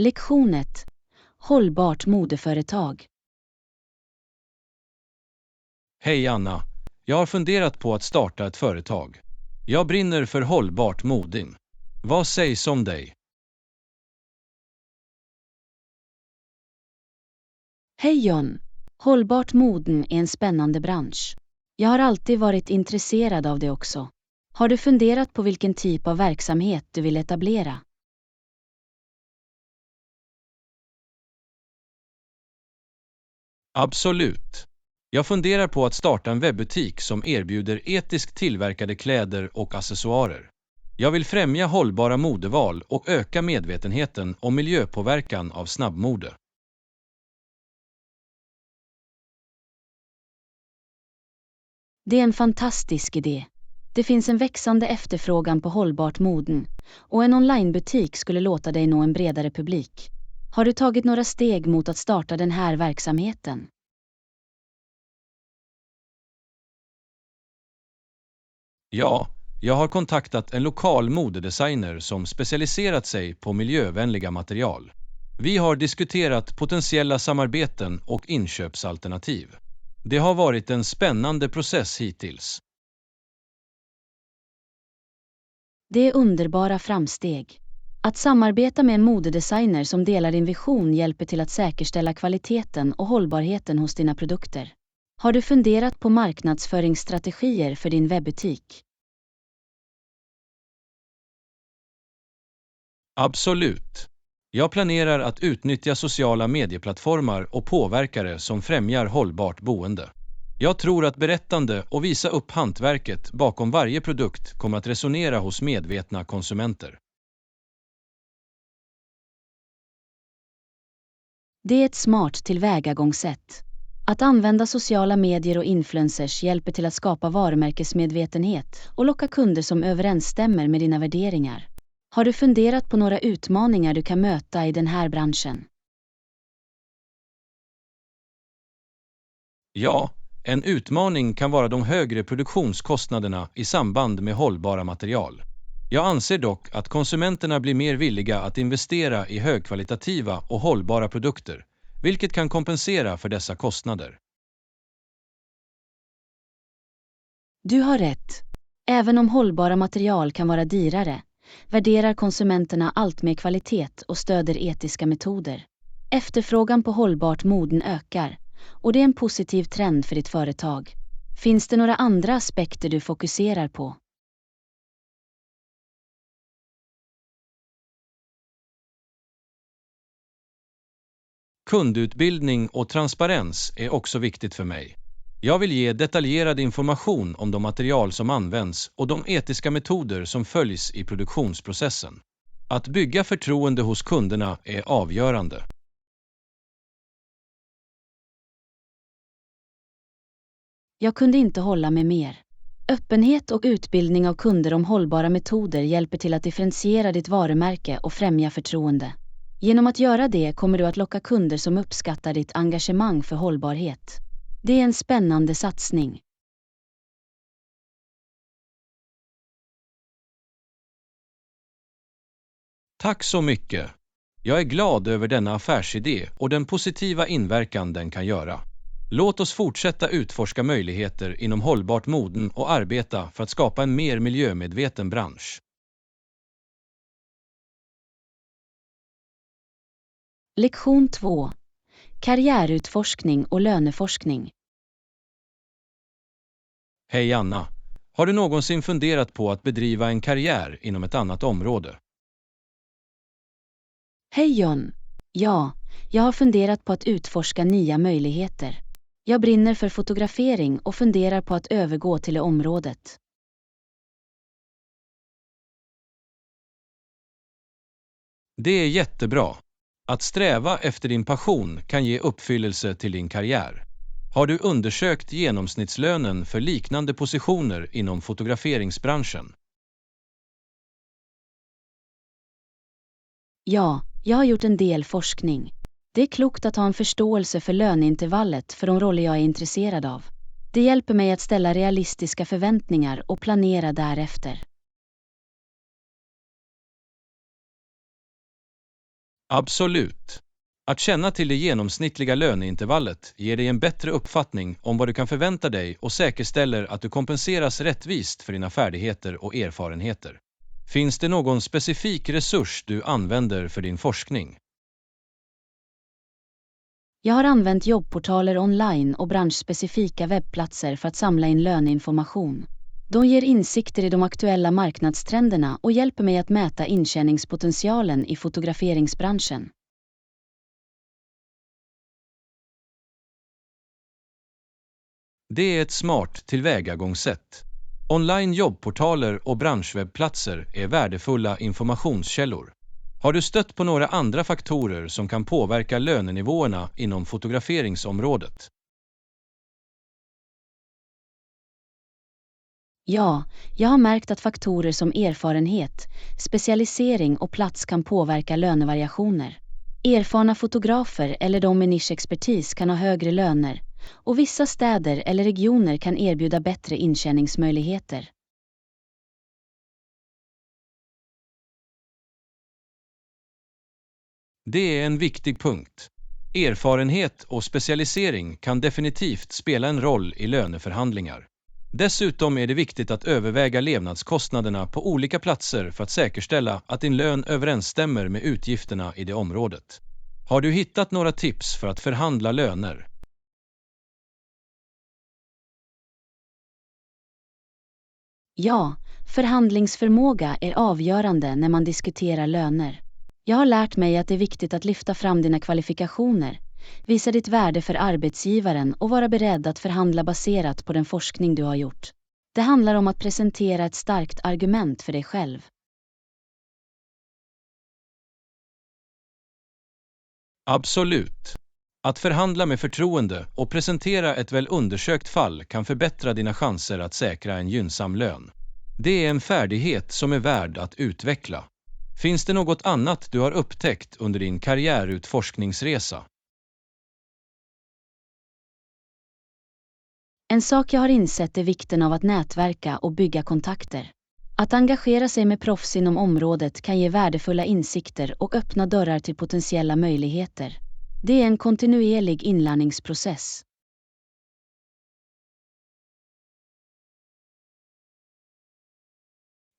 Lektion 1. Hållbart modeföretag. Hej Anna, jag har funderat på att starta ett företag. Jag brinner för hållbart moding. Vad sägs om dig? Hej John. Hållbart moden är en spännande bransch. Jag har alltid varit intresserad av det också. Har du funderat på vilken typ av verksamhet du vill etablera? Absolut. Jag funderar på att starta en webbutik som erbjuder etiskt tillverkade kläder och accessoarer. Jag vill främja hållbara modeval och öka medvetenheten om miljöpåverkan av snabbmode. Det är en fantastisk idé. Det finns en växande efterfrågan på hållbart moden och en onlinebutik skulle låta dig nå en bredare publik. Har du tagit några steg mot att starta den här verksamheten? Ja, jag har kontaktat en lokal modedesigner som specialiserat sig på miljövänliga material. Vi har diskuterat potentiella samarbeten och inköpsalternativ. Det har varit en spännande process hittills. Det är underbara framsteg. Att samarbeta med en modedesigner som delar din vision hjälper till att säkerställa kvaliteten och hållbarheten hos dina produkter. Har du funderat på marknadsföringsstrategier för din webbutik? Absolut. Jag planerar att utnyttja sociala medieplattformar och påverkare som främjar hållbart boende. Jag tror att berättande och visa upp hantverket bakom varje produkt kommer att resonera hos medvetna konsumenter. Det är ett smart tillvägagångssätt. Att använda sociala medier och influencers hjälper till att skapa varumärkesmedvetenhet och locka kunder som överensstämmer med dina värderingar. Har du funderat på några utmaningar du kan möta i den här branschen? Ja, en utmaning kan vara de högre produktionskostnaderna i samband med hållbara material. Jag anser dock att konsumenterna blir mer villiga att investera i högkvalitativa och hållbara produkter, vilket kan kompensera för dessa kostnader. Du har rätt. Även om hållbara material kan vara dyrare, värderar konsumenterna allt mer kvalitet och stöder etiska metoder. Efterfrågan på hållbart moden ökar, och det är en positiv trend för ditt företag. Finns det några andra aspekter du fokuserar på? Kundutbildning och transparens är också viktigt för mig. Jag vill ge detaljerad information om de material som används och de etiska metoder som följs i produktionsprocessen. Att bygga förtroende hos kunderna är avgörande. Jag kunde inte hålla med mer. Öppenhet och utbildning av kunder om hållbara metoder hjälper till att differentiera ditt varumärke och främja förtroende. Genom att göra det kommer du att locka kunder som uppskattar ditt engagemang för hållbarhet. Det är en spännande satsning. Tack så mycket! Jag är glad över denna affärsidé och den positiva inverkan den kan göra. Låt oss fortsätta utforska möjligheter inom hållbart moden och arbeta för att skapa en mer miljömedveten bransch. Lektion 2. Karriärutforskning och löneforskning. Hej Anna! Har du någonsin funderat på att bedriva en karriär inom ett annat område? Hej John. Ja, jag har funderat på att utforska nya möjligheter. Jag brinner för fotografering och funderar på att övergå till det området. Det är jättebra. Att sträva efter din passion kan ge uppfyllelse till din karriär. Har du undersökt genomsnittslönen för liknande positioner inom fotograferingsbranschen? Ja, jag har gjort en del forskning. Det är klokt att ha en förståelse för löneintervallet för de roller jag är intresserad av. Det hjälper mig att ställa realistiska förväntningar och planera därefter. Absolut. Att känna till det genomsnittliga löneintervallet ger dig en bättre uppfattning om vad du kan förvänta dig och säkerställer att du kompenseras rättvist för dina färdigheter och erfarenheter. Finns det någon specifik resurs du använder för din forskning? Jag har använt jobbportaler online och branschspecifika webbplatser för att samla in löneinformation. De ger insikter i de aktuella marknadstrenderna och hjälper mig att mäta intjäningspotentialen i fotograferingsbranschen. Det är ett smart tillvägagångssätt. Online jobbportaler och branschwebbplatser är värdefulla informationskällor. Har du stött på några andra faktorer som kan påverka lönenivåerna inom fotograferingsområdet? Ja, jag har märkt att faktorer som erfarenhet, specialisering och plats kan påverka lönevariationer. Erfarna fotografer eller de med nischexpertis kan ha högre löner, och vissa städer eller regioner kan erbjuda bättre intjäningsmöjligheter. Det är en viktig punkt. Erfarenhet och specialisering kan definitivt spela en roll i löneförhandlingar. Dessutom är det viktigt att överväga levnadskostnaderna på olika platser för att säkerställa att din lön överensstämmer med utgifterna i det området. Har du hittat några tips för att förhandla löner? Ja, förhandlingsförmåga är avgörande när man diskuterar löner. Jag har lärt mig att det är viktigt att lyfta fram dina kvalifikationer, visa ditt värde för arbetsgivaren och vara beredd att förhandla baserat på den forskning du har gjort. Det handlar om att presentera ett starkt argument för dig själv. Absolut. Att förhandla med förtroende och presentera ett väl undersökt fall kan förbättra dina chanser att säkra en gynnsam lön. Det är en färdighet som är värd att utveckla. Finns det något annat du har upptäckt under din karriärutforskningsresa? En sak jag har insett är vikten av att nätverka och bygga kontakter. Att engagera sig med proffs inom området kan ge värdefulla insikter och öppna dörrar till potentiella möjligheter. Det är en kontinuerlig inlärningsprocess.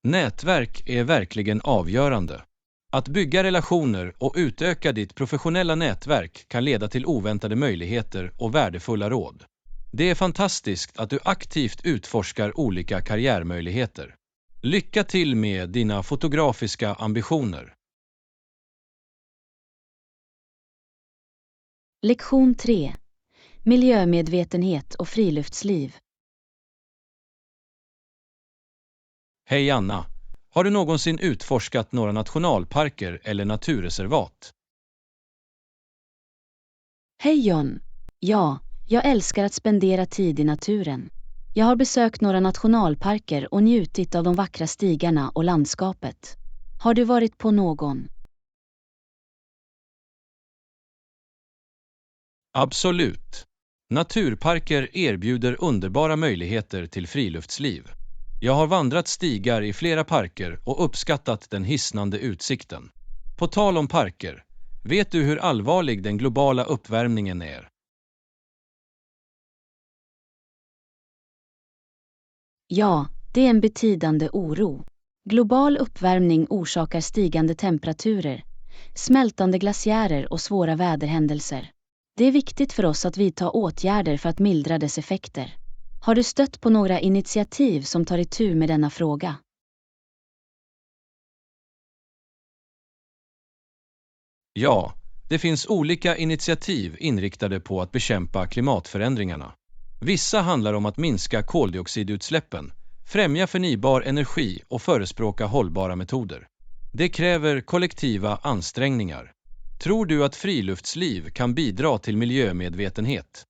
Nätverk är verkligen avgörande. Att bygga relationer och utöka ditt professionella nätverk kan leda till oväntade möjligheter och värdefulla råd. Det är fantastiskt att du aktivt utforskar olika karriärmöjligheter. Lycka till med dina fotografiska ambitioner. Lektion 3. Miljömedvetenhet och friluftsliv. Hej Anna! Har du någonsin utforskat några nationalparker eller naturreservat? Hej John! Ja, jag älskar att spendera tid i naturen. Jag har besökt några nationalparker och njutit av de vackra stigarna och landskapet. Har du varit på någon? Absolut. Naturparker erbjuder underbara möjligheter till friluftsliv. Jag har vandrat stigar i flera parker och uppskattat den hisnande utsikten. På tal om parker, vet du hur allvarlig den globala uppvärmningen är? Ja, det är en betydande oro. Global uppvärmning orsakar stigande temperaturer, smältande glaciärer och svåra väderhändelser. Det är viktigt för oss att vidta åtgärder för att mildra dess effekter. Har du stött på några initiativ som tar itu med denna fråga? Ja, det finns olika initiativ inriktade på att bekämpa klimatförändringarna. Vissa handlar om att minska koldioxidutsläppen, främja förnybar energi och förespråka hållbara metoder. Det kräver kollektiva ansträngningar. Tror du att friluftsliv kan bidra till miljömedvetenhet?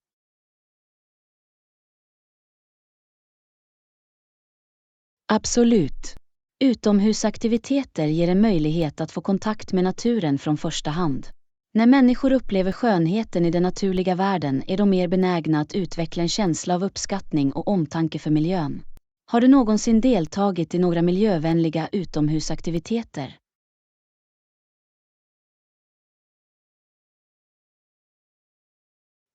Absolut. Utomhusaktiviteter ger en möjlighet att få kontakt med naturen från första hand. När människor upplever skönheten i den naturliga världen är de mer benägna att utveckla en känsla av uppskattning och omtanke för miljön. Har du någonsin deltagit i några miljövänliga utomhusaktiviteter?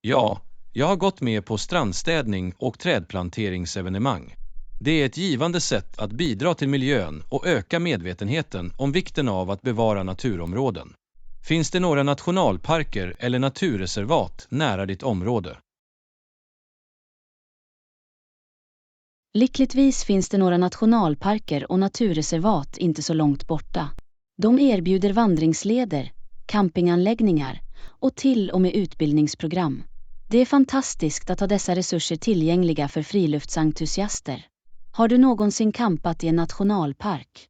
Ja, jag har gått med på strandstädning och trädplanteringsevenemang. Det är ett givande sätt att bidra till miljön och öka medvetenheten om vikten av att bevara naturområden. Finns det några nationalparker eller naturreservat nära ditt område? Lyckligtvis finns det några nationalparker och naturreservat inte så långt borta. De erbjuder vandringsleder, campinganläggningar och till och med utbildningsprogram. Det är fantastiskt att ha dessa resurser tillgängliga för friluftsentusiaster. Har du någonsin campat i en nationalpark?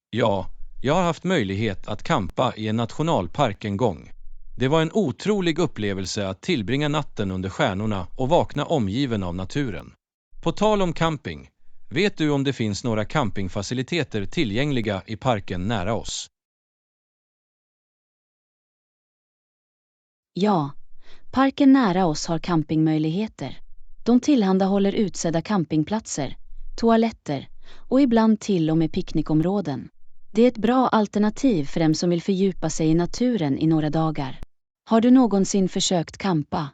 Ja, jag har haft möjlighet att campa i en nationalpark en gång. Det var en otrolig upplevelse att tillbringa natten under stjärnorna och vakna omgiven av naturen. På tal om camping, vet du om det finns några campingfaciliteter tillgängliga i parken nära oss? Ja, parken nära oss har campingmöjligheter. De tillhandahåller utsedda campingplatser, toaletter och ibland till och med picknickområden. Det är ett bra alternativ för dem som vill fördjupa sig i naturen i några dagar. Har du någonsin försökt campa?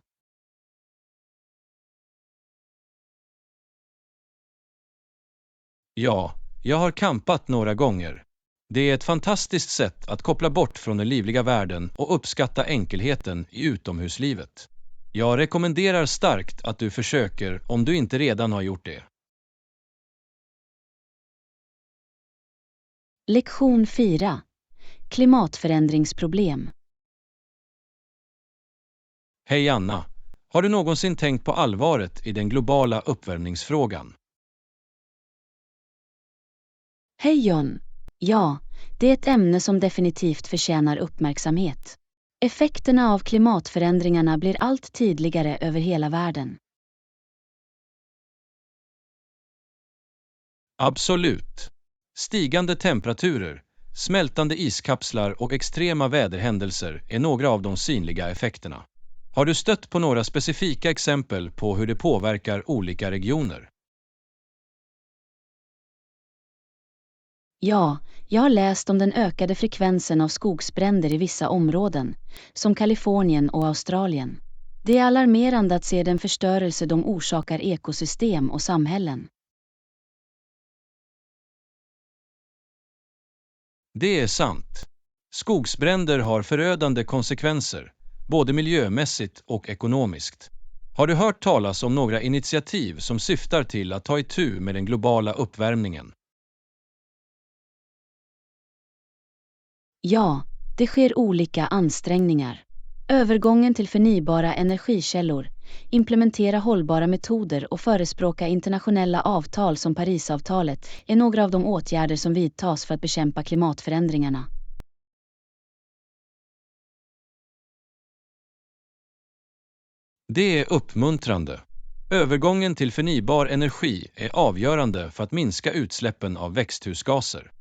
Ja, jag har campat några gånger. Det är ett fantastiskt sätt att koppla bort från den livliga världen och uppskatta enkelheten i utomhuslivet. Jag rekommenderar starkt att du försöker om du inte redan har gjort det. Lektion 4. Klimatförändringsproblem. Hej Anna! Har du någonsin tänkt på allvaret i den globala uppvärmningsfrågan? Hej John! Ja, det är ett ämne som definitivt förtjänar uppmärksamhet. Effekterna av klimatförändringarna blir allt tydligare över hela världen. Absolut. Stigande temperaturer, smältande iskapslar och extrema väderhändelser är några av de synliga effekterna. Har du stött på några specifika exempel på hur det påverkar olika regioner? Ja, jag har läst om den ökade frekvensen av skogsbränder i vissa områden, som Kalifornien och Australien. Det är alarmerande att se den förstörelse de orsakar ekosystem och samhällen. Det är sant. Skogsbränder har förödande konsekvenser, både miljömässigt och ekonomiskt. Har du hört talas om några initiativ som syftar till att ta itu med den globala uppvärmningen? Ja, det sker olika ansträngningar. Övergången till förnybara energikällor, implementera hållbara metoder och förespråka internationella avtal som Parisavtalet är några av de åtgärder som vidtas för att bekämpa klimatförändringarna. Det är uppmuntrande. Övergången till förnybar energi är avgörande för att minska utsläppen av växthusgaser.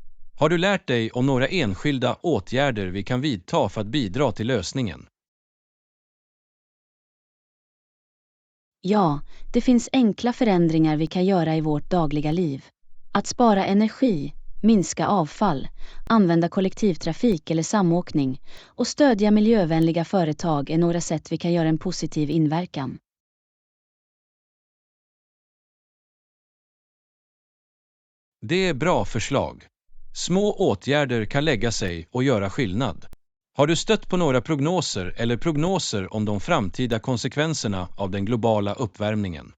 Har du lärt dig om några enskilda åtgärder vi kan vidta för att bidra till lösningen? Ja, det finns enkla förändringar vi kan göra i vårt dagliga liv. Att spara energi, minska avfall, använda kollektivtrafik eller samåkning och stödja miljövänliga företag är några sätt vi kan göra en positiv inverkan. Det är bra förslag. Små åtgärder kan lägga sig och göra skillnad. Har du stött på några prognoser om de framtida konsekvenserna av den globala uppvärmningen?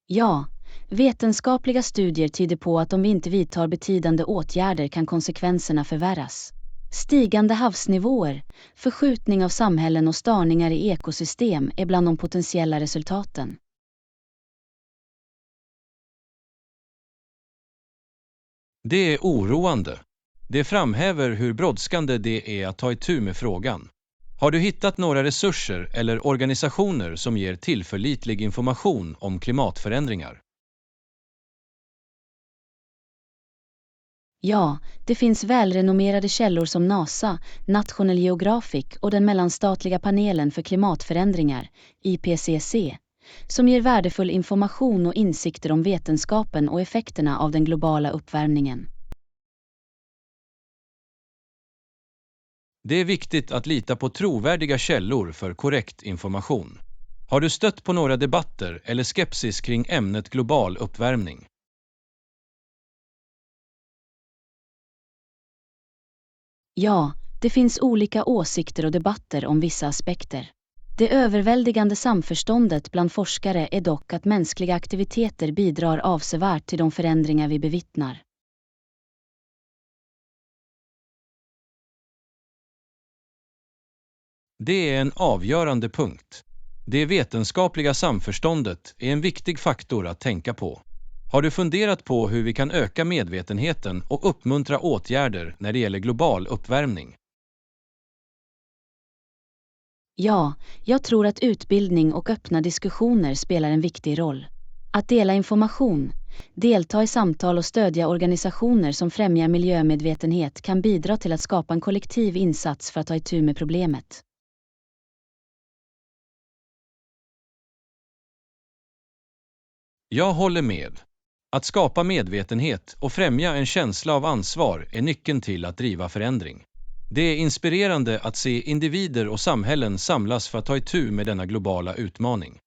Ja, vetenskapliga studier tyder på att om vi inte vidtar betydande åtgärder kan konsekvenserna förvärras. Stigande havsnivåer, förskjutning av samhällen och störningar i ekosystem är bland de potentiella resultaten. Det är oroande. Det framhäver hur brådskande det är att ta itu med frågan. Har du hittat några resurser eller organisationer som ger tillförlitlig information om klimatförändringar? Ja, det finns välrenommerade källor som NASA, National Geographic och den mellanstatliga panelen för klimatförändringar, IPCC, som ger värdefull information och insikter om vetenskapen och effekterna av den globala uppvärmningen. Det är viktigt att lita på trovärdiga källor för korrekt information. Har du stött på några debatter eller skepsis kring ämnet global uppvärmning? Ja, det finns olika åsikter och debatter om vissa aspekter. Det överväldigande samförståndet bland forskare är dock att mänskliga aktiviteter bidrar avsevärt till de förändringar vi bevittnar. Det är en avgörande punkt. Det vetenskapliga samförståndet är en viktig faktor att tänka på. Har du funderat på hur vi kan öka medvetenheten och uppmuntra åtgärder när det gäller global uppvärmning? Ja, jag tror att utbildning och öppna diskussioner spelar en viktig roll. Att dela information, delta i samtal och stödja organisationer som främjar miljömedvetenhet kan bidra till att skapa en kollektiv insats för att ta itu med problemet. Jag håller med. Att skapa medvetenhet och främja en känsla av ansvar är nyckeln till att driva förändring. Det är inspirerande att se individer och samhällen samlas för att ta itu med denna globala utmaning.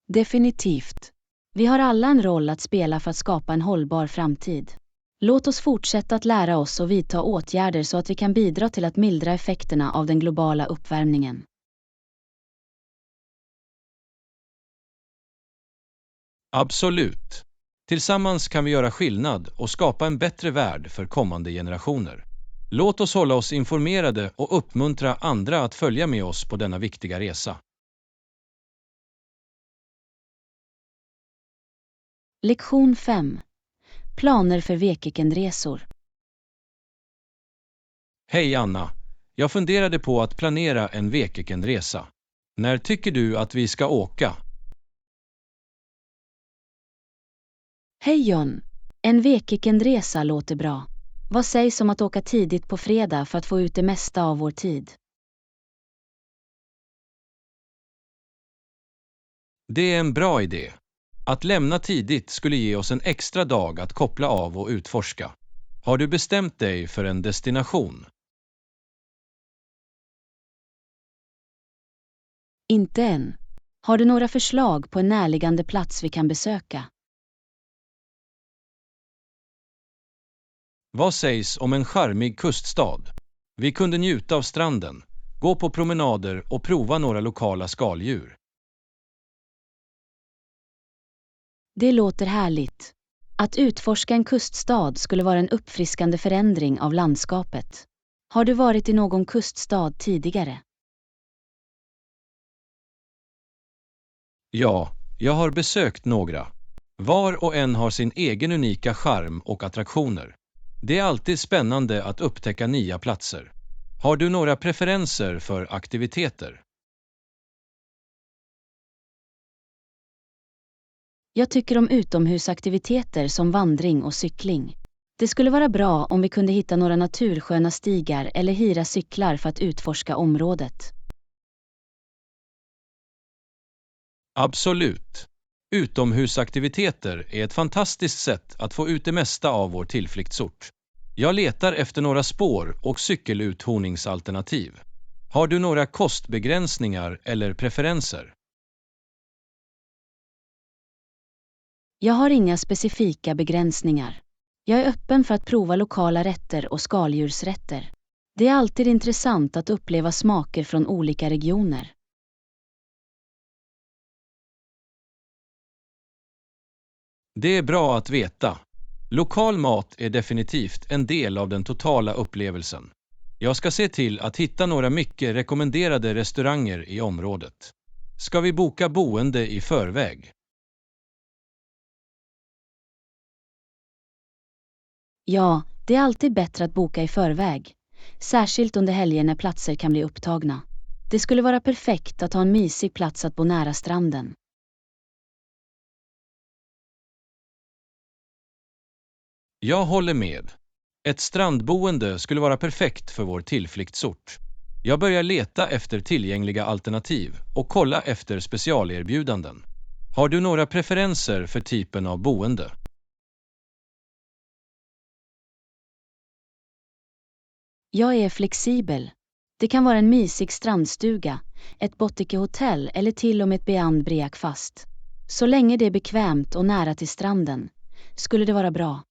Definitivt. Vi har alla en roll att spela för att skapa en hållbar framtid. Låt oss fortsätta att lära oss och vidta åtgärder så att vi kan bidra till att mildra effekterna av den globala uppvärmningen. Absolut. Tillsammans kan vi göra skillnad och skapa en bättre värld för kommande generationer. Låt oss hålla oss informerade och uppmuntra andra att följa med oss på denna viktiga resa. Lektion 5. Planer för weekendresor. Hej Anna! Jag funderade på att planera en weekendresa. När tycker du att vi ska åka? Hej John! En weekendresa låter bra. Vad sägs om att åka tidigt på fredag för att få ut det mesta av vår tid? Det är en bra idé. Att lämna tidigt skulle ge oss en extra dag att koppla av och utforska. Har du bestämt dig för en destination? Inte än. Har du några förslag på en närliggande plats vi kan besöka? Vad sägs om en charmig kuststad? Vi kunde njuta av stranden, gå på promenader och prova några lokala skaldjur. Det låter härligt. Att utforska en kuststad skulle vara en uppfriskande förändring av landskapet. Har du varit i någon kuststad tidigare? Ja, jag har besökt några. Var och en har sin egen unika charm och attraktioner. Det är alltid spännande att upptäcka nya platser. Har du några preferenser för aktiviteter? Jag tycker om utomhusaktiviteter som vandring och cykling. Det skulle vara bra om vi kunde hitta några natursköna stigar eller hyra cyklar för att utforska området. Absolut. Utomhusaktiviteter är ett fantastiskt sätt att få ut det mesta av vår tillflyktsort. Jag letar efter några spår- och cykeluthoningsalternativ. Har du några kostbegränsningar eller preferenser? Jag har inga specifika begränsningar. Jag är öppen för att prova lokala rätter och skaldjursrätter. Det är alltid intressant att uppleva smaker från olika regioner. Det är bra att veta. Lokal mat är definitivt en del av den totala upplevelsen. Jag ska se till att hitta några mycket rekommenderade restauranger i området. Ska vi boka boende i förväg? Ja, det är alltid bättre att boka i förväg. Särskilt under helger när platser kan bli upptagna. Det skulle vara perfekt att ha en mysig plats att bo nära stranden. Jag håller med. Ett strandboende skulle vara perfekt för vår tillflyktsort. Jag börjar leta efter tillgängliga alternativ och kolla efter specialerbjudanden. Har du några preferenser för typen av boende? Jag är flexibel. Det kan vara en mysig strandstuga, ett Bottike-hotell eller till och med ett B&B fast. Så länge det är bekvämt och nära till stranden, skulle det vara bra.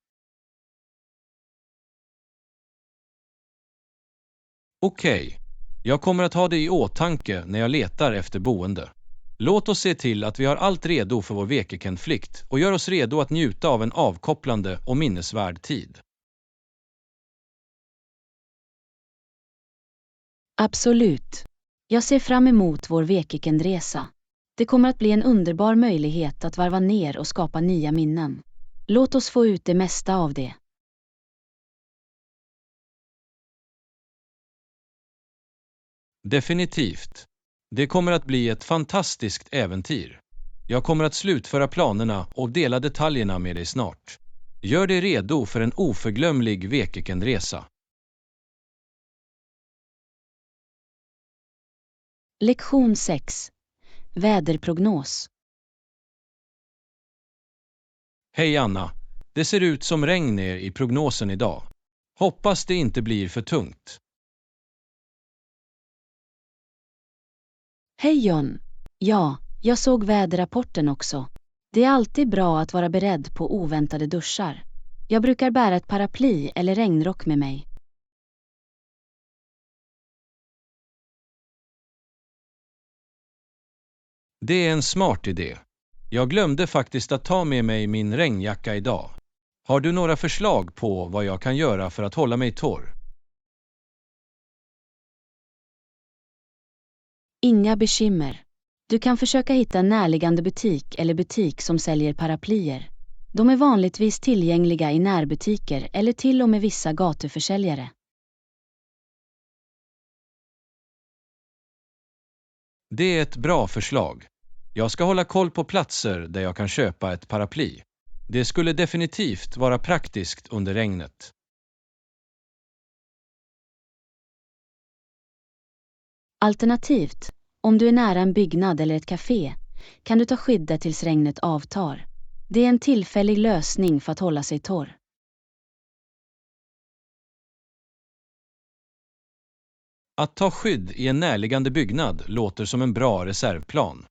Okej, jag kommer att ha det i åtanke när jag letar efter boende. Låt oss se till att vi har allt redo för vår weekendflykt och gör oss redo att njuta av en avkopplande och minnesvärd tid. Absolut. Jag ser fram emot vår weekendresa. Det kommer att bli en underbar möjlighet att varva ner och skapa nya minnen. Låt oss få ut det mesta av det. Definitivt. Det kommer att bli ett fantastiskt äventyr. Jag kommer att slutföra planerna och dela detaljerna med dig snart. Gör dig redo för en oförglömlig weekendresa. Lektion 6. Väderprognos. Hej Anna, det ser ut som regn ner i prognosen idag. Hoppas det inte blir för tungt. Hej John. Ja, jag såg väderrapporten också. Det är alltid bra att vara beredd på oväntade duschar. Jag brukar bära ett paraply eller regnrock med mig. Det är en smart idé. Jag glömde faktiskt att ta med mig min regnjacka idag. Har du några förslag på vad jag kan göra för att hålla mig torr? Inga bekymmer. Du kan försöka hitta en närliggande butik eller butik som säljer paraplyer. De är vanligtvis tillgängliga i närbutiker eller till och med vissa gatuförsäljare. Det är ett bra förslag. Jag ska hålla koll på platser där jag kan köpa ett paraply. Det skulle definitivt vara praktiskt under regnet. Alternativt, om du är nära en byggnad eller ett café, kan du ta skyddet tills regnet avtar. Det är en tillfällig lösning för att hålla sig torr. Att ta skydd i en närliggande byggnad låter som en bra reservplan.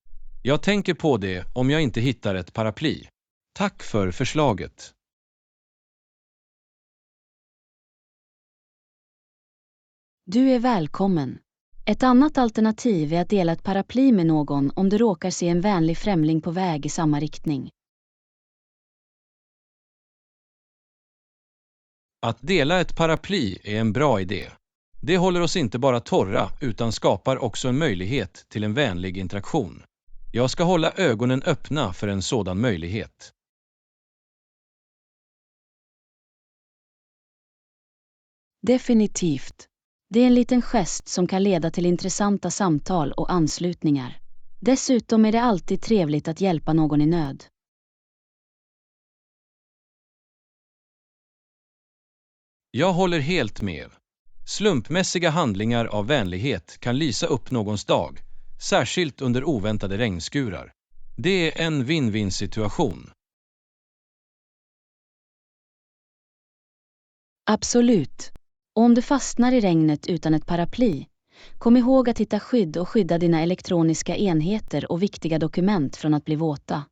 Jag tänker på det om jag inte hittar ett paraply. Tack för förslaget. Du är välkommen. Ett annat alternativ är att dela ett paraply med någon om du råkar se en vänlig främling på väg i samma riktning. Att dela ett paraply är en bra idé. Det håller oss inte bara torra utan skapar också en möjlighet till en vänlig interaktion. Jag ska hålla ögonen öppna för en sådan möjlighet. Definitivt. Det är en liten gest som kan leda till intressanta samtal och anslutningar. Dessutom är det alltid trevligt att hjälpa någon i nöd. Jag håller helt med. Slumpmässiga handlingar av vänlighet kan lysa upp någons dag, särskilt under oväntade regnskurar. Det är en win-win situation. Absolut. Och om du fastnar i regnet utan ett paraply, kom ihåg att hitta skydd och skydda dina elektroniska enheter och viktiga dokument från att bli våta.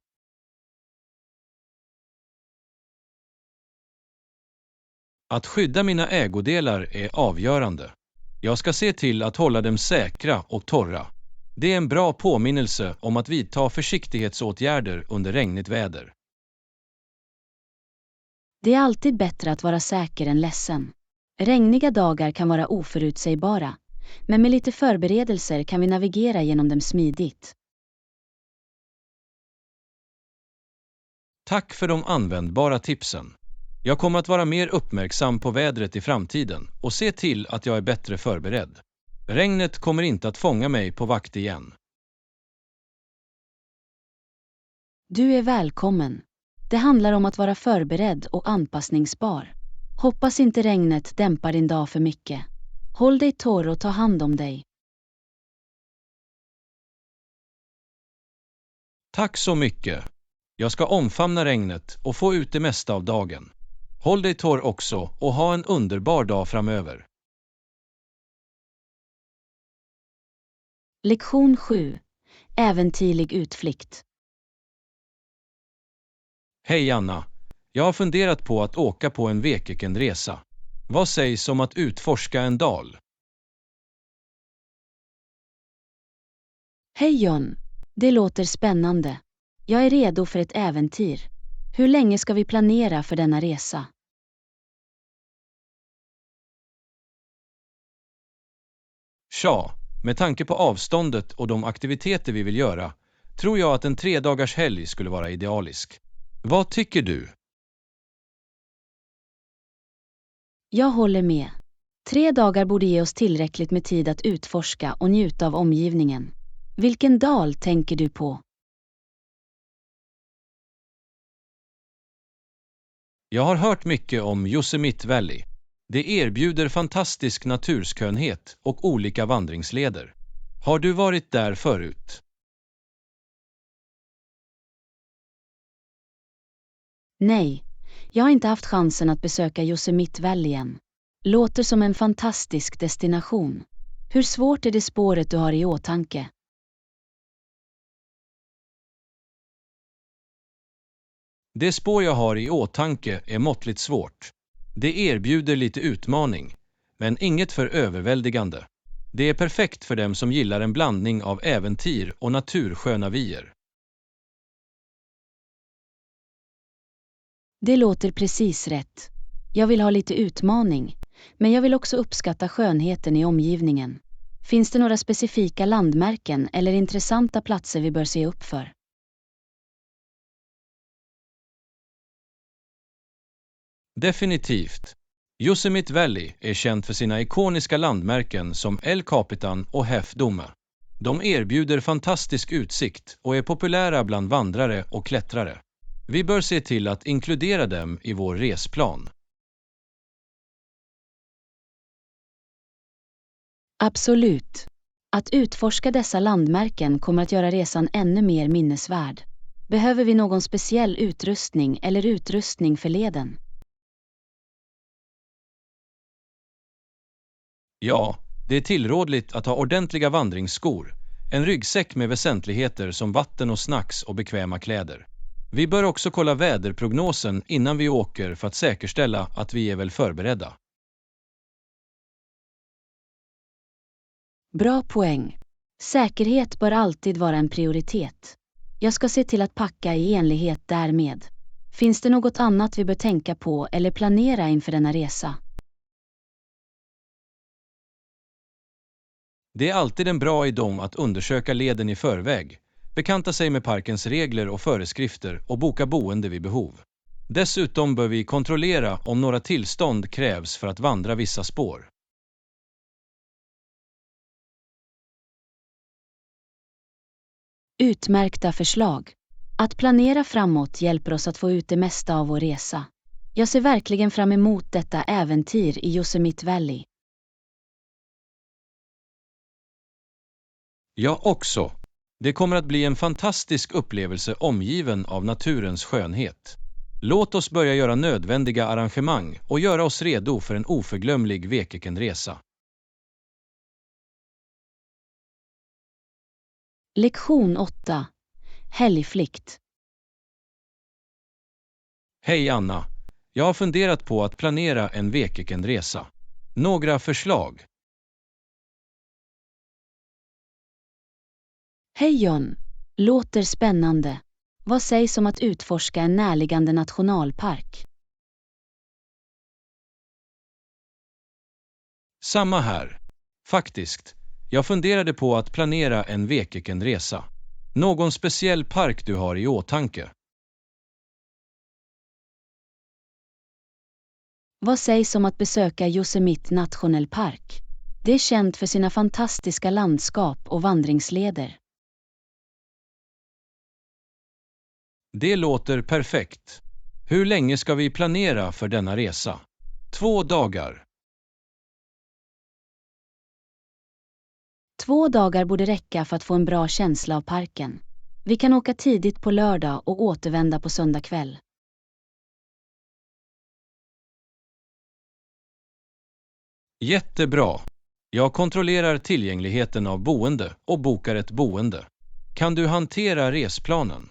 Att skydda mina ägodelar är avgörande. Jag ska se till att hålla dem säkra och torra. Det är en bra påminnelse om att vidta försiktighetsåtgärder under regnigt väder. Det är alltid bättre att vara säker än ledsen. Regniga dagar kan vara oförutsägbara, men med lite förberedelser kan vi navigera genom dem smidigt. Tack för de användbara tipsen. Jag kommer att vara mer uppmärksam på vädret i framtiden och se till att jag är bättre förberedd. Regnet kommer inte att fånga mig på vakt igen. Du är välkommen. Det handlar om att vara förberedd och anpassningsbar. Hoppas inte regnet dämpar din dag för mycket. Håll dig torr och ta hand om dig. Tack så mycket. Jag ska omfamna regnet och få ut det mesta av dagen. Håll dig torr också och ha en underbar dag framöver. Lektion 7. Äventyrlig utflykt. Hej Anna! Jag har funderat på att åka på en weekendresa. Vad sägs om att utforska en dal? Hej John! Det låter spännande. Jag är redo för ett äventyr. Hur länge ska vi planera för denna resa? Tja, med tanke på avståndet och de aktiviteter vi vill göra, tror jag att en 3-dagars helg skulle vara idealisk. Vad tycker du? Jag håller med. 3 dagar borde ge oss tillräckligt med tid att utforska och njuta av omgivningen. Vilken dal tänker du på? Jag har hört mycket om Yosemite Valley. Det erbjuder fantastisk naturskönhet och olika vandringsleder. Har du varit där förut? Nej, jag har inte haft chansen att besöka Yosemite Valley än. Låter som en fantastisk destination. Hur svårt är det spåret du har i åtanke? Det spår jag har i åtanke är måttligt svårt. Det erbjuder lite utmaning, men inget för överväldigande. Det är perfekt för dem som gillar en blandning av äventyr och natursköna vyer. Det låter precis rätt. Jag vill ha lite utmaning, men jag vill också uppskatta skönheten i omgivningen. Finns det några specifika landmärken eller intressanta platser vi bör se upp för? Definitivt. Yosemite Valley är känt för sina ikoniska landmärken som El Capitan och Half Dome. De erbjuder fantastisk utsikt och är populära bland vandrare och klättrare. Vi bör se till att inkludera dem i vår resplan. Absolut. Att utforska dessa landmärken kommer att göra resan ännu mer minnesvärd. Behöver vi någon speciell utrustning eller utrustning för leden? Ja, det är tillrådligt att ha ordentliga vandringsskor, en ryggsäck med väsentligheter som vatten och snacks och bekväma kläder. Vi bör också kolla väderprognosen innan vi åker för att säkerställa att vi är väl förberedda. Bra poäng. Säkerhet bör alltid vara en prioritet. Jag ska se till att packa i enlighet därmed. Finns det något annat vi bör tänka på eller planera inför denna resa? Det är alltid en bra idé att undersöka leden i förväg, bekanta sig med parkens regler och föreskrifter och boka boende vid behov. Dessutom bör vi kontrollera om några tillstånd krävs för att vandra vissa spår. Utmärkta förslag. Att planera framåt hjälper oss att få ut det mesta av vår resa. Jag ser verkligen fram emot detta äventyr i Yosemite Valley. Jag också. Det kommer att bli en fantastisk upplevelse omgiven av naturens skönhet. Låt oss börja göra nödvändiga arrangemang och göra oss redo för en oförglömlig weekendresa. Lektion 8. Helgflykt. Hej Anna! Jag har funderat på att planera en weekendresa. Några förslag? Hej John! Låter spännande. Vad sägs om att utforska en närliggande nationalpark? Samma här. Faktiskt. Jag funderade på att planera en weekendresa. Någon speciell park du har i åtanke? Vad sägs om att besöka Yosemite National Park? Det är känt för sina fantastiska landskap och vandringsleder. Det låter perfekt. Hur länge ska vi planera för denna resa? 2 dagar. 2 dagar borde räcka för att få en bra känsla av parken. Vi kan åka tidigt på lördag och återvända på söndag kväll. Jättebra. Jag kontrollerar tillgängligheten av boende och bokar ett boende. Kan du hantera resplanen?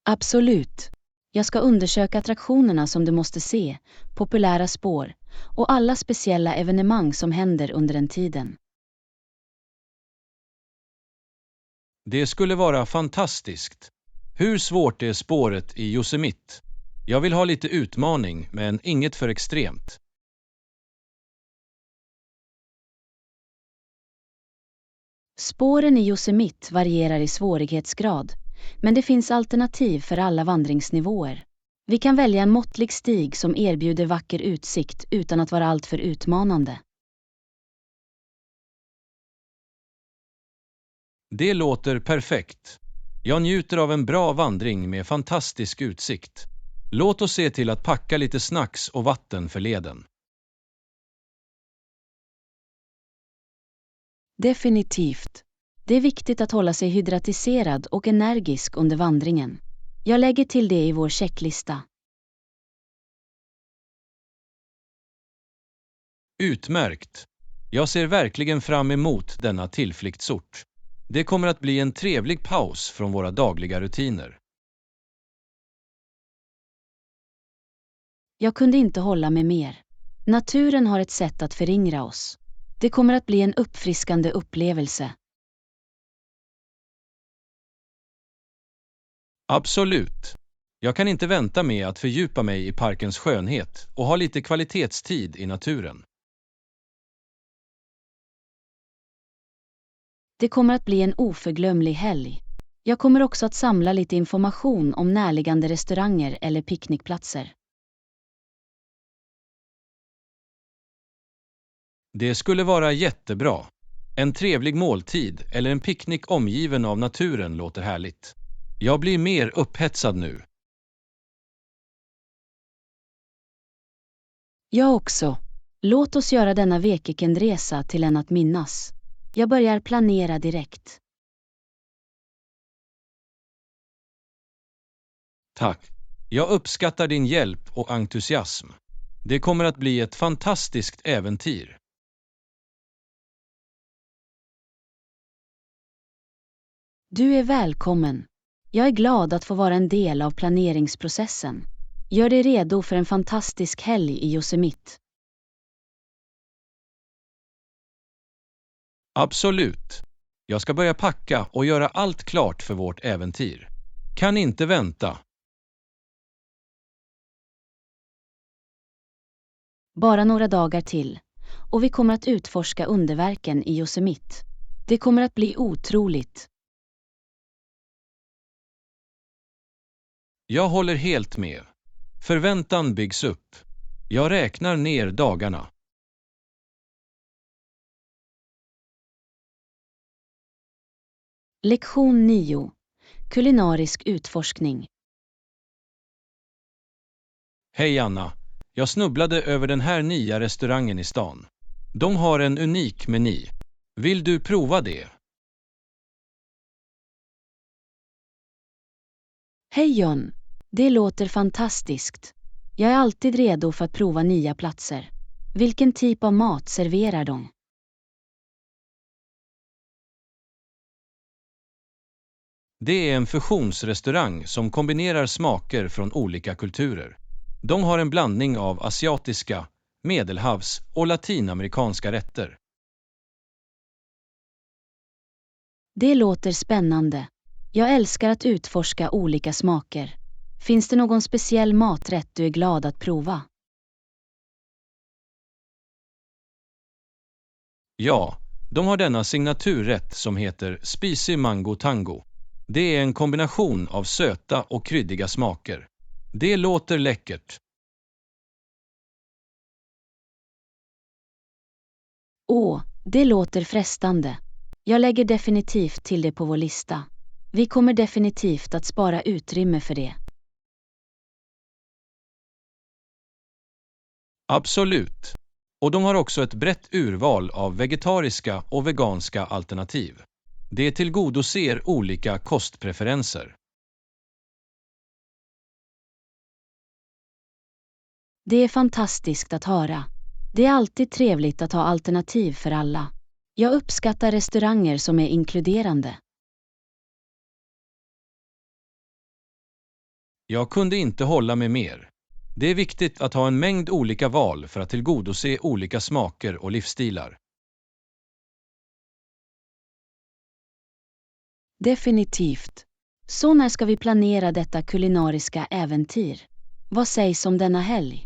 Absolut. Jag ska undersöka attraktionerna som du måste se, populära spår och alla speciella evenemang som händer under den tiden. Det skulle vara fantastiskt. Hur svårt är spåret i Yosemite? Jag vill ha lite utmaning, men inget för extremt. Spåren i Yosemite varierar i svårighetsgrad, men det finns alternativ för alla vandringsnivåer. Vi kan välja en måttlig stig som erbjuder vacker utsikt utan att vara alltför utmanande. Det låter perfekt. Jag njuter av en bra vandring med fantastisk utsikt. Låt oss se till att packa lite snacks och vatten för leden. Definitivt. Det är viktigt att hålla sig hydratiserad och energisk under vandringen. Jag lägger till det i vår checklista. Utmärkt. Jag ser verkligen fram emot denna tillflyktsort. Det kommer att bli en trevlig paus från våra dagliga rutiner. Jag kunde inte hålla med mer. Naturen har ett sätt att förringra oss. Det kommer att bli en uppfriskande upplevelse. Absolut. Jag kan inte vänta med att fördjupa mig i parkens skönhet och ha lite kvalitetstid i naturen. Det kommer att bli en oförglömlig helg. Jag kommer också att samla lite information om närliggande restauranger eller picknickplatser. Det skulle vara jättebra. En trevlig måltid eller en picknick omgiven av naturen låter härligt. Jag blir mer upphetsad nu. Jag också. Låt oss göra denna weekendresa till en att minnas. Jag börjar planera direkt. Tack. Jag uppskattar din hjälp och entusiasm. Det kommer att bli ett fantastiskt äventyr. Du är välkommen. Jag är glad att få vara en del av planeringsprocessen. Gör dig redo för en fantastisk helg i Yosemite. Absolut. Jag ska börja packa och göra allt klart för vårt äventyr. Kan inte vänta. Bara några dagar till. Och vi kommer att utforska underverken i Yosemite. Det kommer att bli otroligt. Jag håller helt med. Förväntan byggs upp. Jag räknar ner dagarna. Lektion 9. Kulinarisk utforskning. Hej Anna. Jag snubblade över den här nya restaurangen i stan. De har en unik meny. Vill du prova det? Hej John. Det låter fantastiskt. Jag är alltid redo för att prova nya platser. Vilken typ av mat serverar de? Det är en fusionsrestaurang som kombinerar smaker från olika kulturer. De har en blandning av asiatiska, medelhavs och latinamerikanska rätter. Det låter spännande. Jag älskar att utforska olika smaker. Finns det någon speciell maträtt du är glad att prova? Ja, de har denna signaturrätt som heter Spicy Mango Tango. Det är en kombination av söta och kryddiga smaker. Det låter läckert. Åh, det låter frestande. Jag lägger definitivt till det på vår lista. Vi kommer definitivt att spara utrymme för det. Absolut. Och de har också ett brett urval av vegetariska och veganska alternativ. Det tillgodoser olika kostpreferenser. Det är fantastiskt att höra. Det är alltid trevligt att ha alternativ för alla. Jag uppskattar restauranger som är inkluderande. Jag kunde inte hålla med mer. Det är viktigt att ha en mängd olika val för att tillgodose olika smaker och livsstilar. Definitivt. Så när ska vi planera detta kulinariska äventyr? Vad sägs om denna helg?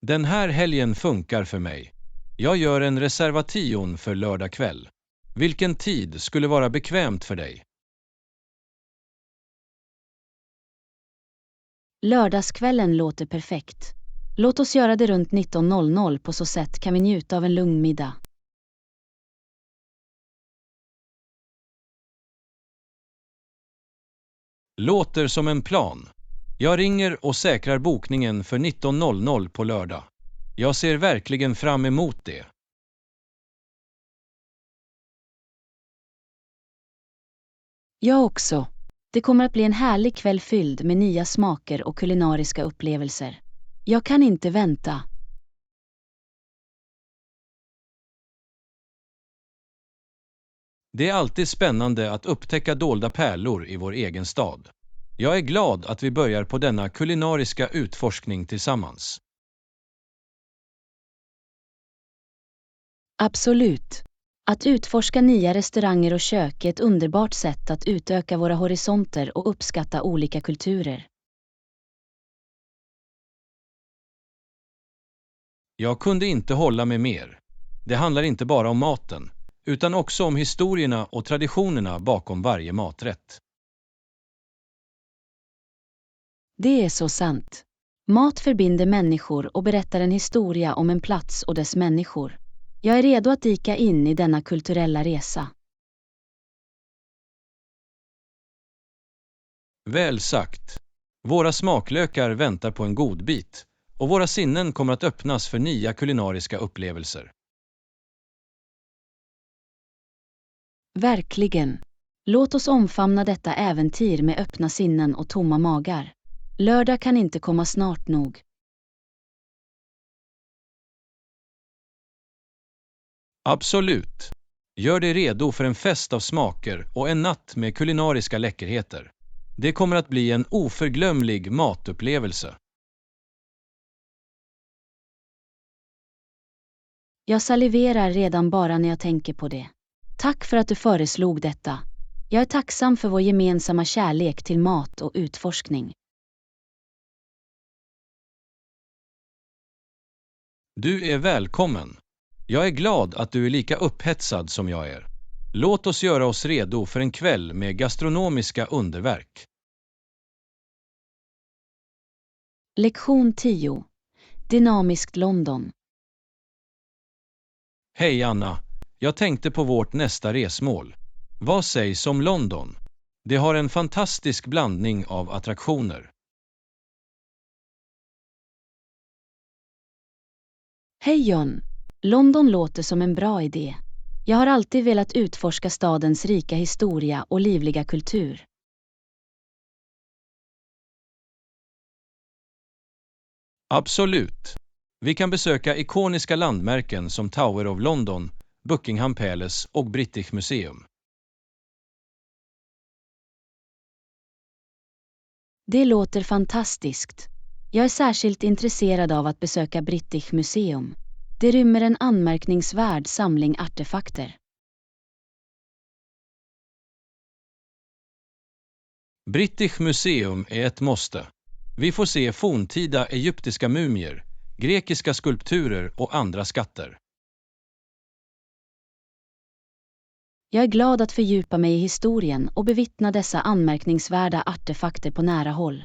Den här helgen funkar för mig. Jag gör en reservation för lördag kväll. Vilken tid skulle vara bekvämt för dig? Lördagskvällen låter perfekt. Låt oss göra det runt 19:00, på så sätt kan vi njuta av en lugn middag. Låter som en plan. Jag ringer och säkrar bokningen för 19:00 på lördag. Jag ser verkligen fram emot det. Jag också. Det kommer att bli en härlig kväll fylld med nya smaker och kulinariska upplevelser. Jag kan inte vänta. Det är alltid spännande att upptäcka dolda pärlor i vår egen stad. Jag är glad att vi börjar på denna kulinariska utforskning tillsammans. Absolut. Att utforska nya restauranger och kök är ett underbart sätt att utöka våra horisonter och uppskatta olika kulturer. Jag kunde inte hålla med mer. Det handlar inte bara om maten, utan också om historierna och traditionerna bakom varje maträtt. Det är så sant. Mat förbinder människor och berättar en historia om en plats och dess människor. Jag är redo att dyka in i denna kulturella resa. Väl sagt. Våra smaklökar väntar på en god bit, och våra sinnen kommer att öppnas för nya kulinariska upplevelser. Verkligen. Låt oss omfamna detta äventyr med öppna sinnen och tomma magar. Lördag kan inte komma snart nog. Absolut. Gör dig redo för en fest av smaker och en natt med kulinariska läckerheter. Det kommer att bli en oförglömlig matupplevelse. Jag saliverar redan bara när jag tänker på det. Tack för att du föreslog detta. Jag är tacksam för vår gemensamma kärlek till mat och utforskning. Du är välkommen. Jag är glad att du är lika upphetsad som jag är. Låt oss göra oss redo för en kväll med gastronomiska underverk. Lektion 10. Dynamiskt London. Hej Anna, jag tänkte på vårt nästa resmål. Vad sägs om London? Det har en fantastisk blandning av attraktioner. Hej John. London låter som en bra idé. Jag har alltid velat utforska stadens rika historia och livliga kultur. Absolut. Vi kan besöka ikoniska landmärken som Tower of London, Buckingham Palace och British Museum. Det låter fantastiskt. Jag är särskilt intresserad av att besöka British Museum. Det rymmer en anmärkningsvärd samling artefakter. British Museum är ett måste. Vi får se forntida egyptiska mumier, grekiska skulpturer och andra skatter. Jag är glad att fördjupa mig i historien och bevittna dessa anmärkningsvärda artefakter på nära håll.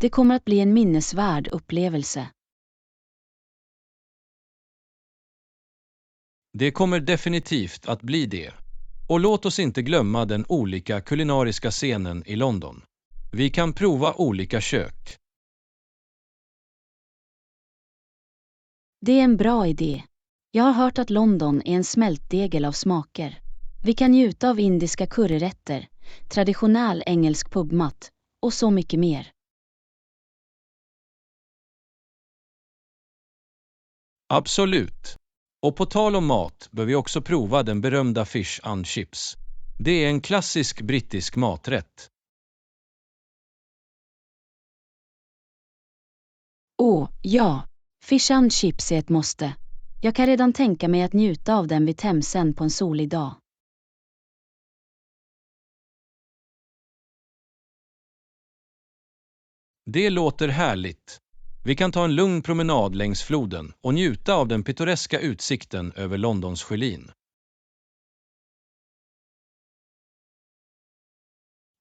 Det kommer att bli en minnesvärd upplevelse. Det kommer definitivt att bli det. Och låt oss inte glömma den olika kulinariska scenen i London. Vi kan prova olika kök. Det är en bra idé. Jag har hört att London är en smältdegel av smaker. Vi kan njuta av indiska curryrätter, traditionell engelsk pubmat och så mycket mer. Absolut. Och på tal om mat bör vi också prova den berömda fish and chips. Det är en klassisk brittisk maträtt. Ja. Fish and chips är ett måste. Jag kan redan tänka mig att njuta av den vid Themsen på en solig dag. Det låter härligt. Vi kan ta en lugn promenad längs floden och njuta av den pittoreska utsikten över Londons skylin.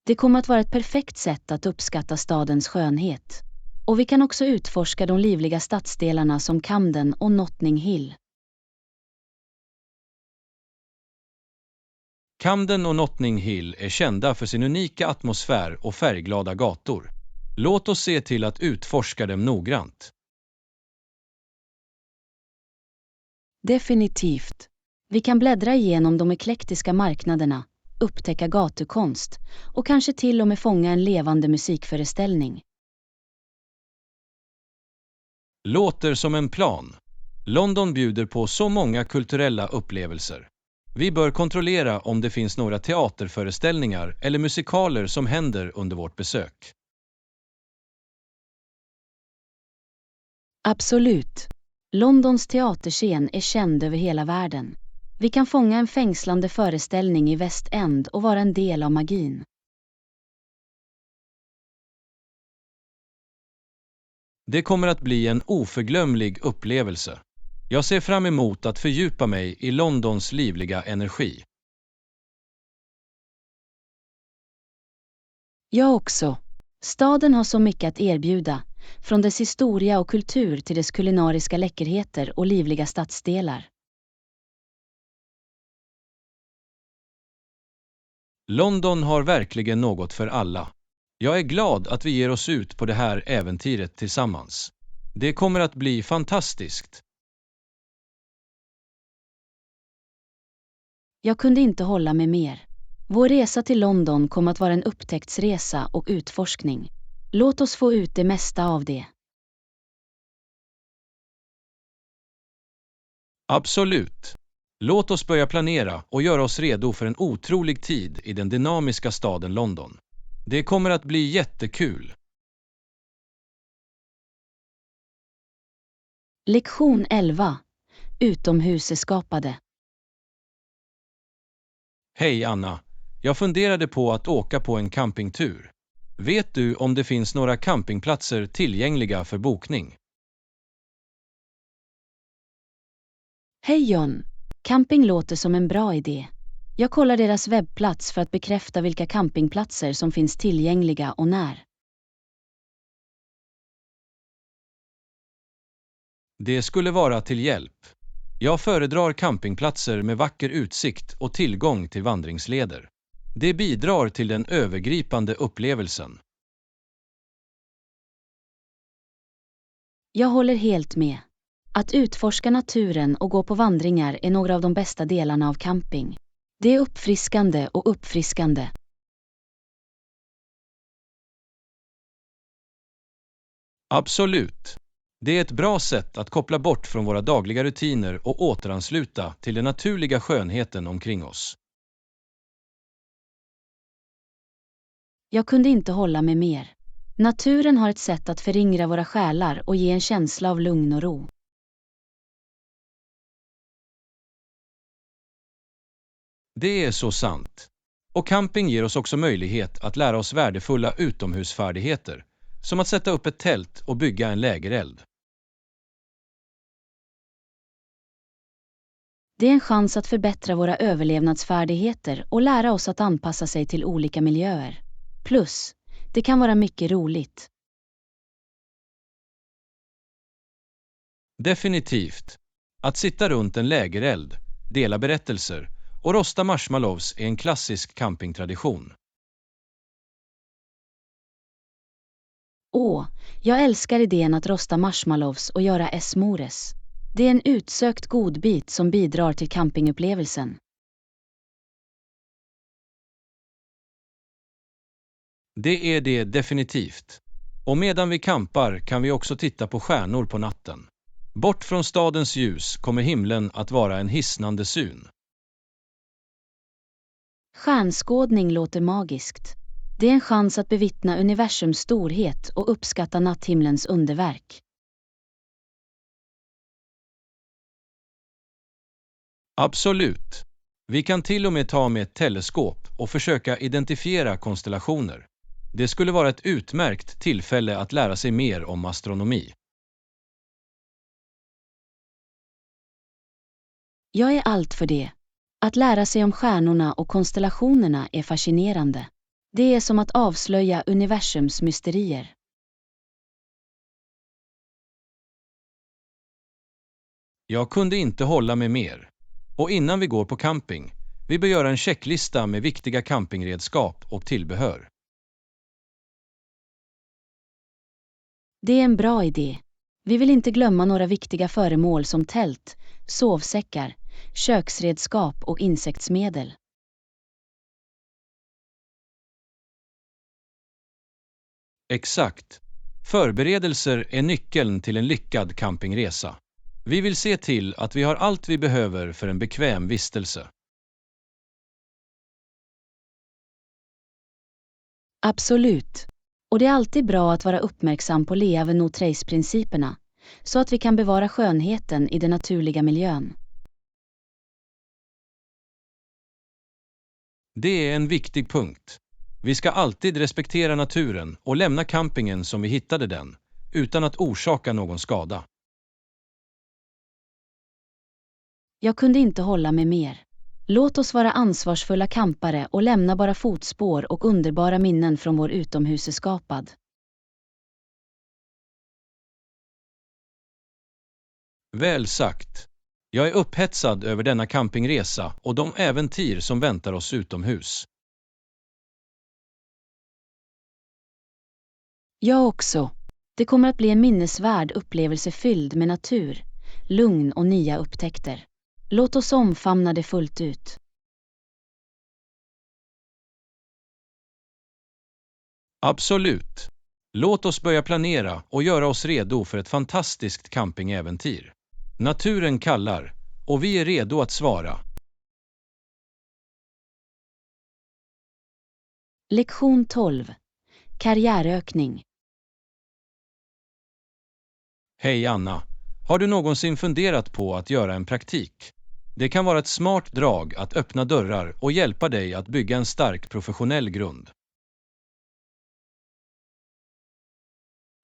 Det kommer att vara ett perfekt sätt att uppskatta stadens skönhet. Och vi kan också utforska de livliga stadsdelarna som Camden och Notting Hill. Camden och Notting Hill är kända för sin unika atmosfär och färgglada gator. Låt oss se till att utforska dem noggrant. Definitivt. Vi kan bläddra igenom de eklektiska marknaderna, upptäcka gatukonst och kanske till och med fånga en levande musikföreställning. Låter som en plan. London bjuder på så många kulturella upplevelser. Vi bör kontrollera om det finns några teaterföreställningar eller musikaler som händer under vårt besök. Absolut. Londons teaterscen är känd över hela världen. Vi kan fånga en fängslande föreställning i West End och vara en del av magin. Det kommer att bli en oförglömlig upplevelse. Jag ser fram emot att fördjupa mig i Londons livliga energi. Jag också. Staden har så mycket att erbjuda, från dess historia och kultur till dess kulinariska läckerheter och livliga stadsdelar. London har verkligen något för alla. Jag är glad att vi ger oss ut på det här äventyret tillsammans. Det kommer att bli fantastiskt. Jag kunde inte hålla mig mer. Vår resa till London kommer att vara en upptäcktsresa och utforskning. Låt oss få ut det mesta av det. Absolut. Låt oss börja planera och göra oss redo för en otrolig tid i den dynamiska staden London. Det kommer att bli jättekul. Lektion 11. Utomhus är skapade. Hej Anna, jag funderade på att åka på en campingtur. Vet du om det finns några campingplatser tillgängliga för bokning? Hej John. Camping låter som en bra idé. Jag kollar deras webbplats för att bekräfta vilka campingplatser som finns tillgängliga och när. Det skulle vara till hjälp. Jag föredrar campingplatser med vacker utsikt och tillgång till vandringsleder. Det bidrar till den övergripande upplevelsen. Jag håller helt med. Att utforska naturen och gå på vandringar är några av de bästa delarna av camping. Det är uppfriskande och uppfriskande. Absolut. Det är ett bra sätt att koppla bort från våra dagliga rutiner och återansluta till den naturliga skönheten omkring oss. Jag kunde inte hålla mig mer. Naturen har ett sätt att förringra våra själar och ge en känsla av lugn och ro. Det är så sant. Och camping ger oss också möjlighet att lära oss värdefulla utomhusfärdigheter, som att sätta upp ett tält och bygga en lägereld. Det är en chans att förbättra våra överlevnadsfärdigheter och lära oss att anpassa sig till olika miljöer. Plus, det kan vara mycket roligt. Definitivt. Att sitta runt en lägereld, dela berättelser och rosta marshmallows är en klassisk campingtradition. Jag älskar idén att rosta marshmallows och göra esmores. Det är en utsökt godbit som bidrar till campingupplevelsen. Det är det definitivt. Och medan vi campar kan vi också titta på stjärnor på natten. Bort från stadens ljus kommer himlen att vara en hisnande syn. Stjärnskådning låter magiskt. Det är en chans att bevittna universums storhet och uppskatta natthimlens underverk. Absolut. Vi kan till och med ta med ett teleskop och försöka identifiera konstellationer. Det skulle vara ett utmärkt tillfälle att lära sig mer om astronomi. Jag är allt för det. Att lära sig om stjärnorna och konstellationerna är fascinerande. Det är som att avslöja universums mysterier. Jag kunde inte hålla mig mer. Och innan vi går på camping, vi bör göra en checklista med viktiga campingredskap och tillbehör. Det är en bra idé. Vi vill inte glömma några viktiga föremål som tält, sovsäckar, köksredskap och insektsmedel. Exakt. Förberedelser är nyckeln till en lyckad campingresa. Vi vill se till att vi har allt vi behöver för en bekväm vistelse. Absolut. Och det är alltid bra att vara uppmärksam på leve no trace-principerna, så att vi kan bevara skönheten i den naturliga miljön. Det är en viktig punkt. Vi ska alltid respektera naturen och lämna campingen som vi hittade den, utan att orsaka någon skada. Jag kunde inte hålla mig mer. Låt oss vara ansvarsfulla campare och lämna bara fotspår och underbara minnen från vår utomhuseskapad. Väl sagt. Jag är upphetsad över denna campingresa och de äventyr som väntar oss utomhus. Jag också. Det kommer att bli en minnesvärd upplevelse fylld med natur, lugn och nya upptäckter. Låt oss omfamna det fullt ut. Absolut. Låt oss börja planera och göra oss redo för ett fantastiskt campingäventyr. Naturen kallar och vi är redo att svara. Lektion 12. Karriärökning. Hej Anna, har du någonsin funderat på att göra en praktik? Det kan vara ett smart drag att öppna dörrar och hjälpa dig att bygga en stark professionell grund.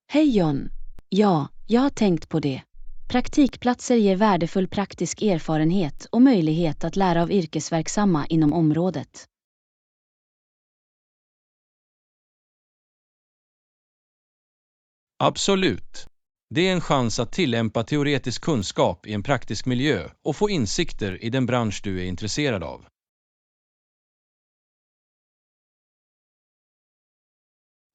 Hej John. Ja, jag har tänkt på det. Praktikplatser ger värdefull praktisk erfarenhet och möjlighet att lära av yrkesverksamma inom området. Absolut. Det är en chans att tillämpa teoretisk kunskap i en praktisk miljö och få insikter i den bransch du är intresserad av.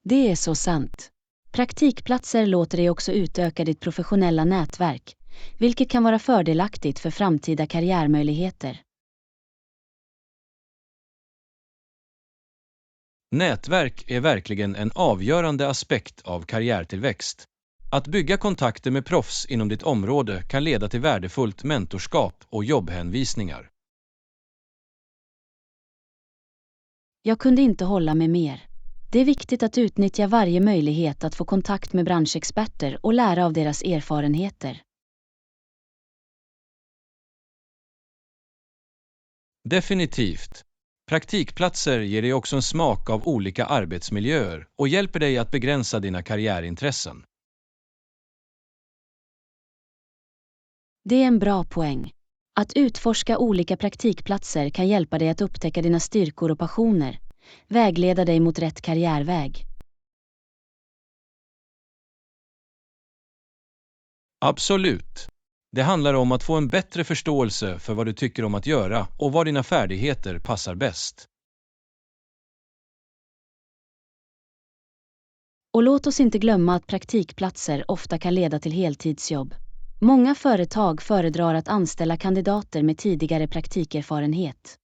Det är så sant. Praktikplatser låter dig också utöka ditt professionella nätverk, vilket kan vara fördelaktigt för framtida karriärmöjligheter. Nätverk är verkligen en avgörande aspekt av karriärtillväxt. Att bygga kontakter med proffs inom ditt område kan leda till värdefullt mentorskap och jobbhänvisningar. Jag kunde inte hålla mig mer. Det är viktigt att utnyttja varje möjlighet att få kontakt med branschexperter och lära av deras erfarenheter. Definitivt. Praktikplatser ger dig också en smak av olika arbetsmiljöer och hjälper dig att begränsa dina karriärintressen. Det är en bra poäng. Att utforska olika praktikplatser kan hjälpa dig att upptäcka dina styrkor och passioner, vägleda dig mot rätt karriärväg. Absolut. Det handlar om att få en bättre förståelse för vad du tycker om att göra och var dina färdigheter passar bäst. Och låt oss inte glömma att praktikplatser ofta kan leda till heltidsjobb. Många företag föredrar att anställa kandidater med tidigare praktikerfarenhet.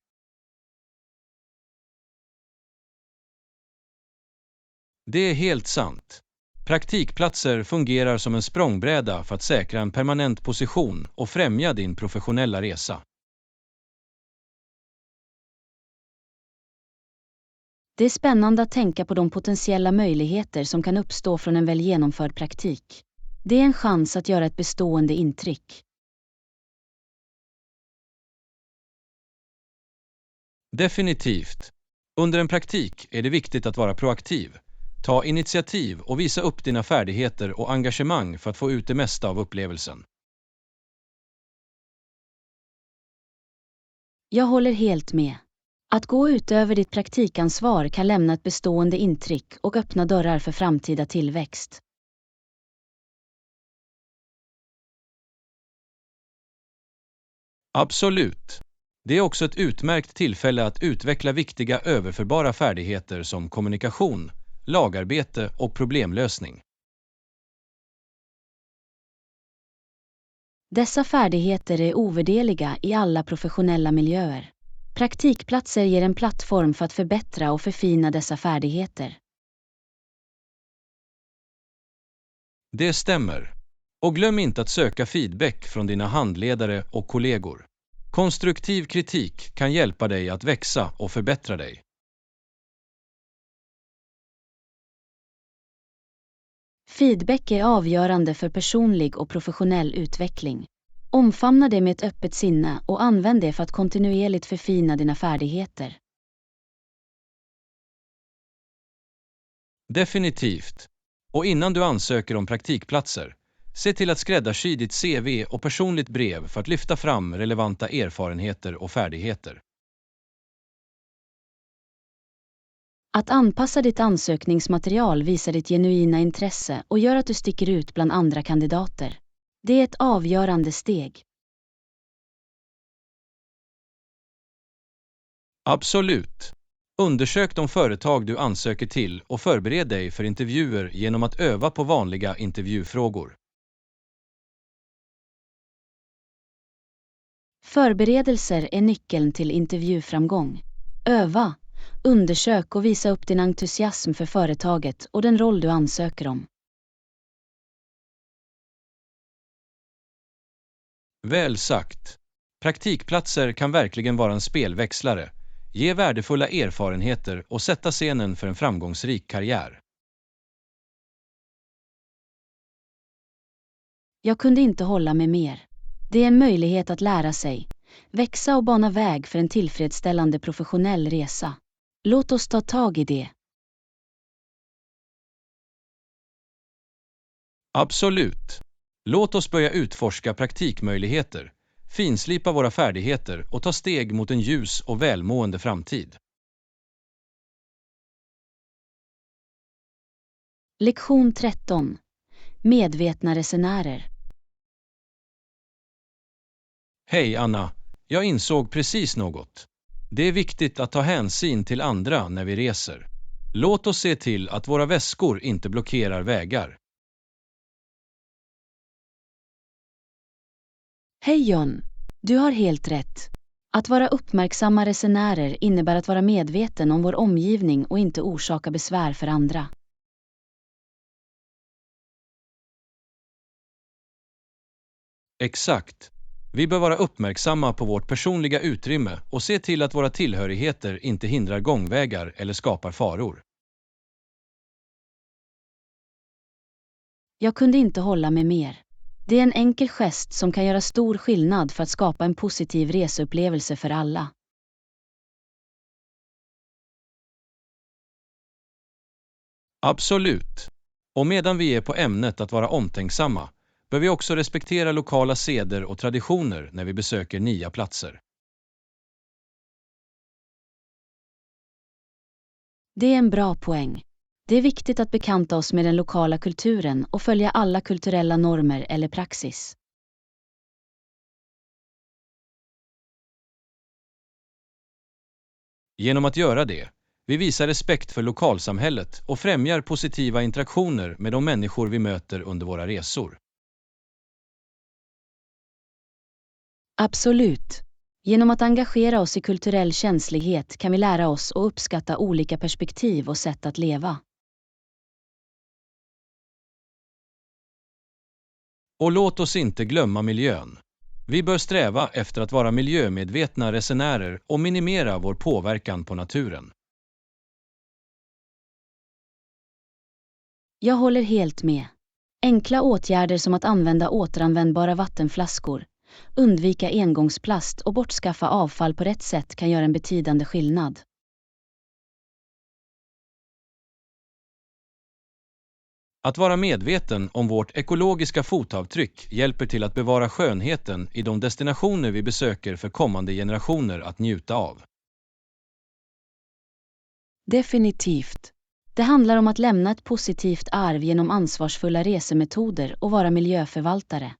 Det är helt sant. Praktikplatser fungerar som en språngbräda för att säkra en permanent position och främja din professionella resa. Det är spännande att tänka på de potentiella möjligheter som kan uppstå från en väl genomförd praktik. Det är en chans att göra ett bestående intryck. Definitivt. Under en praktik är det viktigt att vara proaktiv. Ta initiativ och visa upp dina färdigheter och engagemang för att få ut det mesta av upplevelsen. Jag håller helt med. Att gå utöver ditt praktikansvar kan lämna ett bestående intryck och öppna dörrar för framtida tillväxt. Absolut. Det är också ett utmärkt tillfälle att utveckla viktiga överförbara färdigheter som kommunikation, lagarbete och problemlösning. Dessa färdigheter är ovärderliga i alla professionella miljöer. Praktikplatser ger en plattform för att förbättra och förfina dessa färdigheter. Det stämmer. Och glöm inte att söka feedback från dina handledare och kollegor. Konstruktiv kritik kan hjälpa dig att växa och förbättra dig. Feedback är avgörande för personlig och professionell utveckling. Omfamna det med ett öppet sinne och använd det för att kontinuerligt förfina dina färdigheter. Definitivt. Och innan du ansöker om praktikplatser, se till att skräddarsy ditt CV och personligt brev för att lyfta fram relevanta erfarenheter och färdigheter. Att anpassa ditt ansökningsmaterial visar ditt genuina intresse och gör att du sticker ut bland andra kandidater. Det är ett avgörande steg. Absolut. Undersök de företag du ansöker till och förbered dig för intervjuer genom att öva på vanliga intervjufrågor. Förberedelser är nyckeln till intervjuframgång. Öva, undersök och visa upp din entusiasm för företaget och den roll du ansöker om. Väl sagt. Praktikplatser kan verkligen vara en spelväxlare, ge värdefulla erfarenheter och sätta scenen för en framgångsrik karriär. Jag kunde inte hålla med mer. Det är en möjlighet att lära sig, växa och bana väg för en tillfredsställande professionell resa. Låt oss ta tag i det. Absolut. Låt oss börja utforska praktikmöjligheter, finslipa våra färdigheter och ta steg mot en ljus och välmående framtid. Lektion 13. Medvetna resenärer. Hej Anna, jag insåg precis något. Det är viktigt att ta hänsyn till andra när vi reser. Låt oss se till att våra väskor inte blockerar vägar. Hej John, du har helt rätt. Att vara uppmärksamma resenärer innebär att vara medveten om vår omgivning och inte orsaka besvär för andra. Exakt. Vi bör vara uppmärksamma på vårt personliga utrymme och se till att våra tillhörigheter inte hindrar gångvägar eller skapar faror. Jag kunde inte hålla med mer. Det är en enkel gest som kan göra stor skillnad för att skapa en positiv reseupplevelse för alla. Absolut. Och medan vi är på ämnet att vara omtänksamma, bör vi också respektera lokala seder och traditioner när vi besöker nya platser. Det är en bra poäng. Det är viktigt att bekanta oss med den lokala kulturen och följa alla kulturella normer eller praxis. Genom att göra det, vi visar respekt för lokalsamhället och främjar positiva interaktioner med de människor vi möter under våra resor. Absolut. Genom att engagera oss i kulturell känslighet kan vi lära oss och uppskatta olika perspektiv och sätt att leva. Och låt oss inte glömma miljön. Vi bör sträva efter att vara miljömedvetna resenärer och minimera vår påverkan på naturen. Jag håller helt med. Enkla åtgärder som att använda återanvändbara vattenflaskor, undvika engångsplast och bortskaffa avfall på rätt sätt kan göra en betydande skillnad. Att vara medveten om vårt ekologiska fotavtryck hjälper till att bevara skönheten i de destinationer vi besöker för kommande generationer att njuta av. Definitivt. Det handlar om att lämna ett positivt arv genom ansvarsfulla resemetoder och vara miljöförvaltare.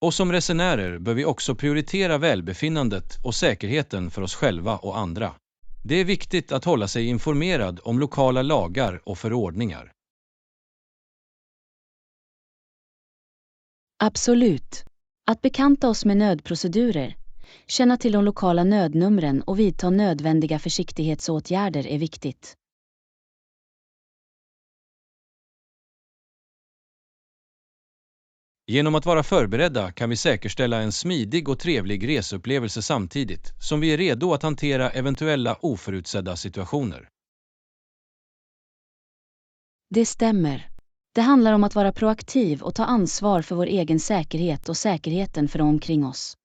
Och som resenärer bör vi också prioritera välbefinnandet och säkerheten för oss själva och andra. Det är viktigt att hålla sig informerad om lokala lagar och förordningar. Absolut. Att bekanta oss med nödprocedurer, känna till de lokala nödnumren och vidta nödvändiga försiktighetsåtgärder är viktigt. Genom att vara förberedda kan vi säkerställa en smidig och trevlig reseupplevelse samtidigt som vi är redo att hantera eventuella oförutsedda situationer. Det stämmer. Det handlar om att vara proaktiv och ta ansvar för vår egen säkerhet och säkerheten för de omkring oss.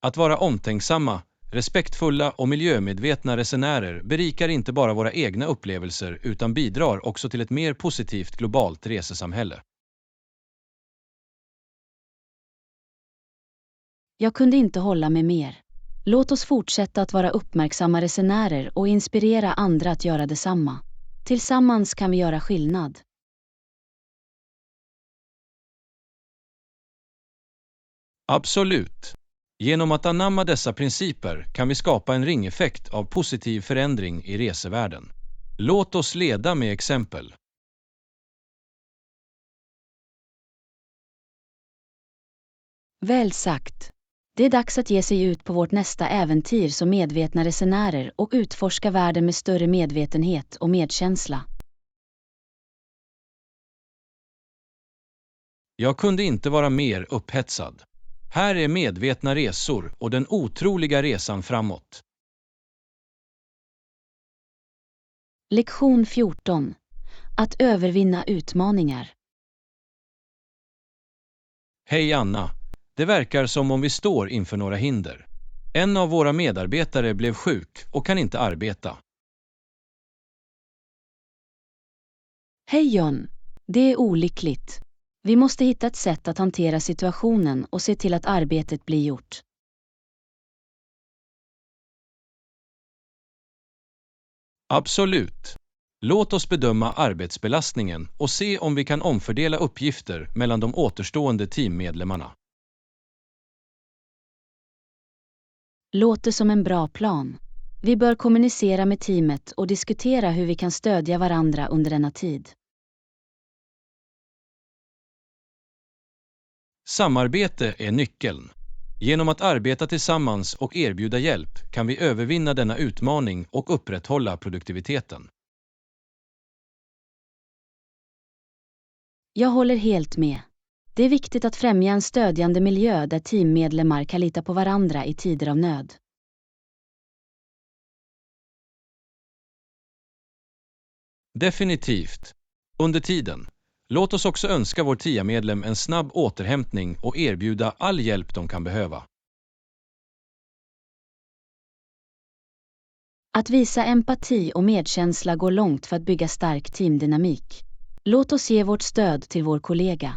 Att vara omtänksamma, respektfulla och miljömedvetna resenärer berikar inte bara våra egna upplevelser utan bidrar också till ett mer positivt globalt resesamhälle. Jag kunde inte hålla med mer. Låt oss fortsätta att vara uppmärksamma resenärer och inspirera andra att göra detsamma. Tillsammans kan vi göra skillnad. Absolut. Genom att anamma dessa principer kan vi skapa en ringeffekt av positiv förändring i resevärlden. Låt oss leda med exempel. Väl sagt. Det är dags att ge sig ut på vårt nästa äventyr som medvetna resenärer och utforska världen med större medvetenhet och medkänsla. Jag kunde inte vara mer upphetsad. Här är medvetna resor och den otroliga resan framåt. Lektion 14. Att övervinna utmaningar. Hej Anna. Det verkar som om vi står inför några hinder. En av våra medarbetare blev sjuk och kan inte arbeta. Hej John. Det är olyckligt. Vi måste hitta ett sätt att hantera situationen och se till att arbetet blir gjort. Absolut. Låt oss bedöma arbetsbelastningen och se om vi kan omfördela uppgifter mellan de återstående teammedlemmarna. Låter som en bra plan. Vi bör kommunicera med teamet och diskutera hur vi kan stödja varandra under denna tid. Samarbete är nyckeln. Genom att arbeta tillsammans och erbjuda hjälp kan vi övervinna denna utmaning och upprätthålla produktiviteten. Jag håller helt med. Det är viktigt att främja en stödjande miljö där teammedlemmar kan lita på varandra i tider av nöd. Definitivt. Under tiden, låt oss också önska vår TIA-medlem en snabb återhämtning och erbjuda all hjälp de kan behöva. Att visa empati och medkänsla går långt för att bygga stark teamdynamik. Låt oss ge vårt stöd till vår kollega.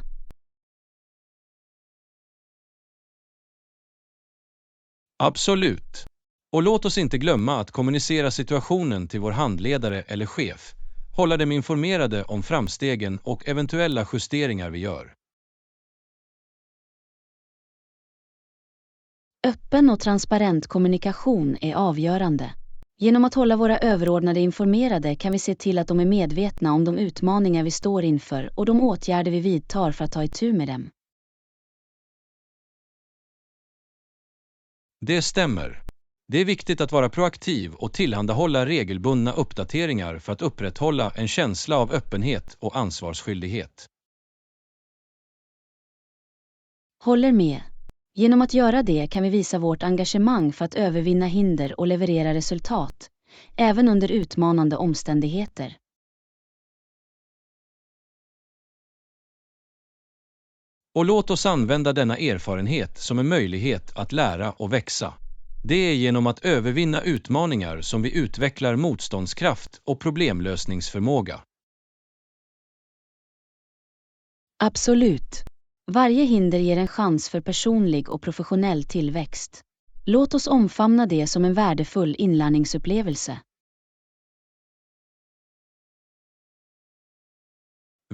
Absolut. Och låt oss inte glömma att kommunicera situationen till vår handledare eller chef. Hålla dem informerade om framstegen och eventuella justeringar vi gör. Öppen och transparent kommunikation är avgörande. Genom att hålla våra överordnade informerade kan vi se till att de är medvetna om de utmaningar vi står inför och de åtgärder vi vidtar för att ta itu med dem. Det stämmer. Det är viktigt att vara proaktiv och tillhandahålla regelbundna uppdateringar för att upprätthålla en känsla av öppenhet och ansvarsskyldighet. Håller med. Genom att göra det kan vi visa vårt engagemang för att övervinna hinder och leverera resultat, även under utmanande omständigheter. Och låt oss använda denna erfarenhet som en möjlighet att lära och växa. Det är genom att övervinna utmaningar som vi utvecklar motståndskraft och problemlösningsförmåga. Absolut. Varje hinder ger en chans för personlig och professionell tillväxt. Låt oss omfamna det som en värdefull inlärningsupplevelse.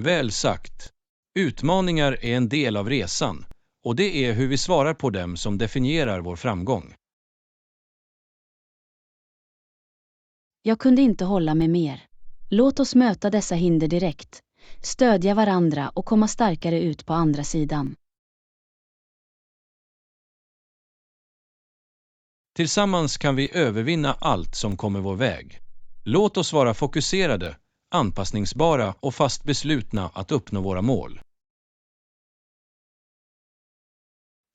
Väl sagt. Utmaningar är en del av resan, och det är hur vi svarar på dem som definierar vår framgång. Jag kunde inte hålla med mer. Låt oss möta dessa hinder direkt, stödja varandra och komma starkare ut på andra sidan. Tillsammans kan vi övervinna allt som kommer vår väg. Låt oss vara fokuserade, anpassningsbara och fast beslutna att uppnå våra mål.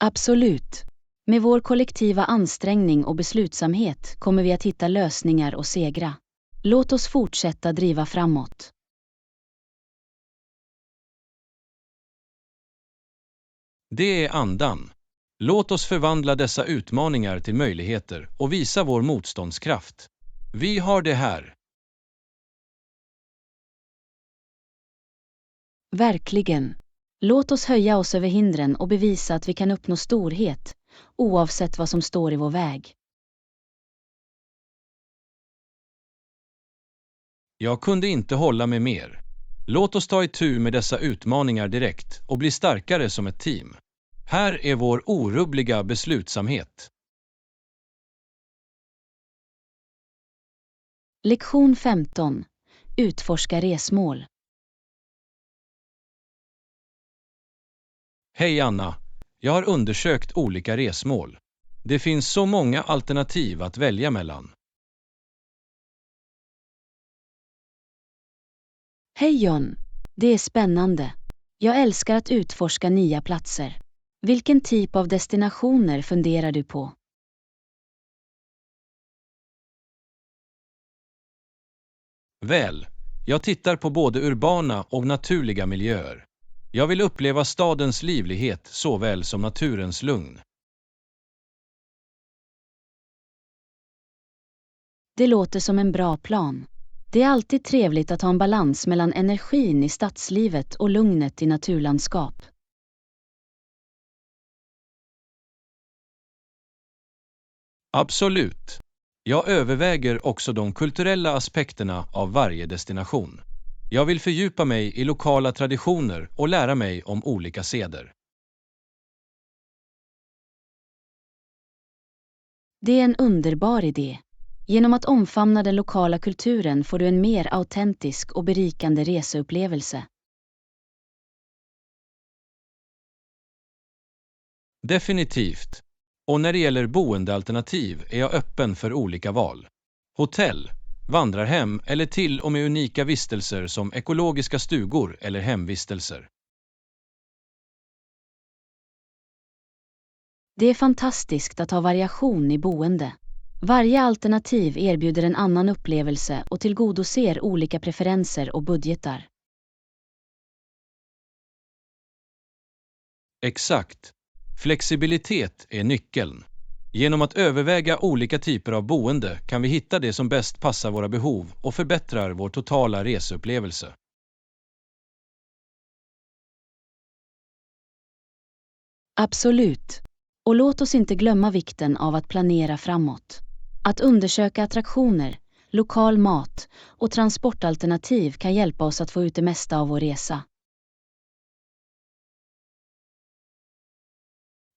Absolut. Med vår kollektiva ansträngning och beslutsamhet kommer vi att hitta lösningar och segra. Låt oss fortsätta driva framåt. Det är andan. Låt oss förvandla dessa utmaningar till möjligheter och visa vår motståndskraft. Vi har det här. Verkligen. Låt oss höja oss över hindren och bevisa att vi kan uppnå storhet, oavsett vad som står i vår väg. Jag kunde inte hålla med mer. Låt oss ta itu med dessa utmaningar direkt och bli starkare som ett team. Här är vår orubbliga beslutsamhet. Lektion 15. Utforska resmål. Hej Anna, jag har undersökt olika resmål. Det finns så många alternativ att välja mellan. Hej John. Det är spännande. Jag älskar att utforska nya platser. Vilken typ av destinationer funderar du på? Väl, jag tittar på både urbana och naturliga miljöer. Jag vill uppleva stadens livlighet såväl som naturens lugn. Det låter som en bra plan. Det är alltid trevligt att ha en balans mellan energin i stadslivet och lugnet i naturlandskap. Absolut. Jag överväger också de kulturella aspekterna av varje destination. Jag vill fördjupa mig i lokala traditioner och lära mig om olika seder. Det är en underbar idé. Genom att omfamna den lokala kulturen får du en mer autentisk och berikande reseupplevelse. Definitivt. Och när det gäller boendealternativ är jag öppen för olika val. Hotell, vandrarhem eller till och med unika vistelser som ekologiska stugor eller hemvistelser. Det är fantastiskt att ha variation i boende. Varje alternativ erbjuder en annan upplevelse och tillgodoser olika preferenser och budgetar. Exakt. Flexibilitet är nyckeln. Genom att överväga olika typer av boende kan vi hitta det som bäst passar våra behov och förbättrar vår totala reseupplevelse. Absolut. Och låt oss inte glömma vikten av att planera framåt. Att undersöka attraktioner, lokal mat och transportalternativ kan hjälpa oss att få ut det mesta av vår resa.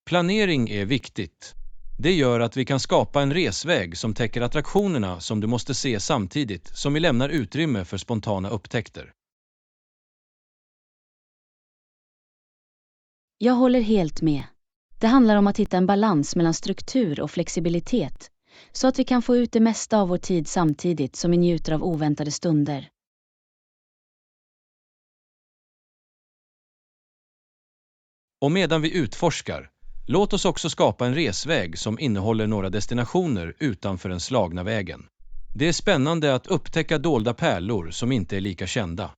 Planering är viktigt. Det gör att vi kan skapa en resväg som täcker attraktionerna som du måste se samtidigt som vi lämnar utrymme för spontana upptäckter. Jag håller helt med. Det handlar om att hitta en balans mellan struktur och flexibilitet, så att vi kan få ut det mesta av vår tid samtidigt som vi njuter av oväntade stunder. Och medan vi utforskar, låt oss också skapa en resväg som innehåller några destinationer utanför den slagna vägen. Det är spännande att upptäcka dolda pärlor som inte är lika kända.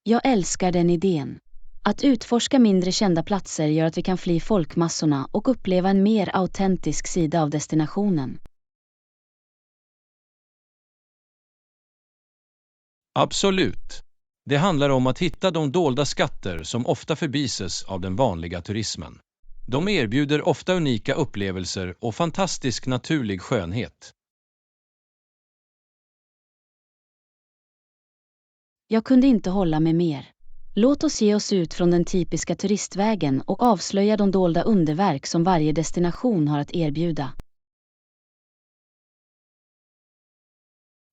Jag älskar den idén. Att utforska mindre kända platser gör att vi kan fly folkmassorna och uppleva en mer autentisk sida av destinationen. Absolut. Det handlar om att hitta de dolda skatter som ofta förbises av den vanliga turismen. De erbjuder ofta unika upplevelser och fantastisk naturlig skönhet. Jag kunde inte hålla mig mer. Låt oss ge oss ut från den typiska turistvägen och avslöja de dolda underverk som varje destination har att erbjuda.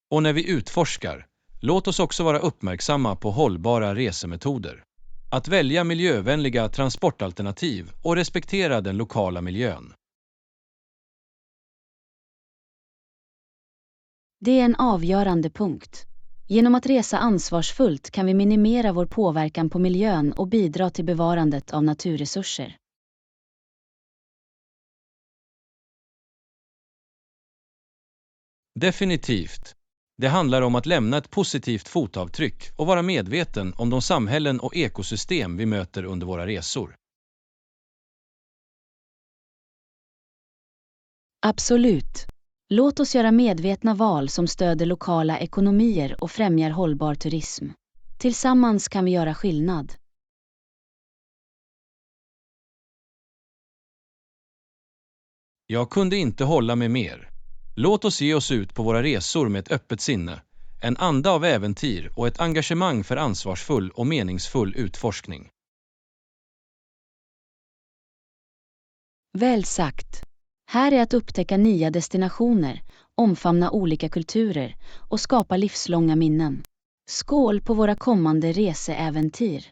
Och när vi utforskar, låt oss också vara uppmärksamma på hållbara resemetoder. Att välja miljövänliga transportalternativ och respektera den lokala miljön. Det är en avgörande punkt. Genom att resa ansvarsfullt kan vi minimera vår påverkan på miljön och bidra till bevarandet av naturresurser. Definitivt. Det handlar om att lämna ett positivt fotavtryck och vara medveten om de samhällen och ekosystem vi möter under våra resor. Absolut. Låt oss göra medvetna val som stöder lokala ekonomier och främjar hållbar turism. Tillsammans kan vi göra skillnad. Jag kunde inte hålla mig mer. Låt oss ge oss ut på våra resor med ett öppet sinne, en anda av äventyr och ett engagemang för ansvarsfull och meningsfull utforskning. Väl sagt. Här är att upptäcka nya destinationer, omfamna olika kulturer och skapa livslånga minnen. Skål på våra kommande reseäventyr!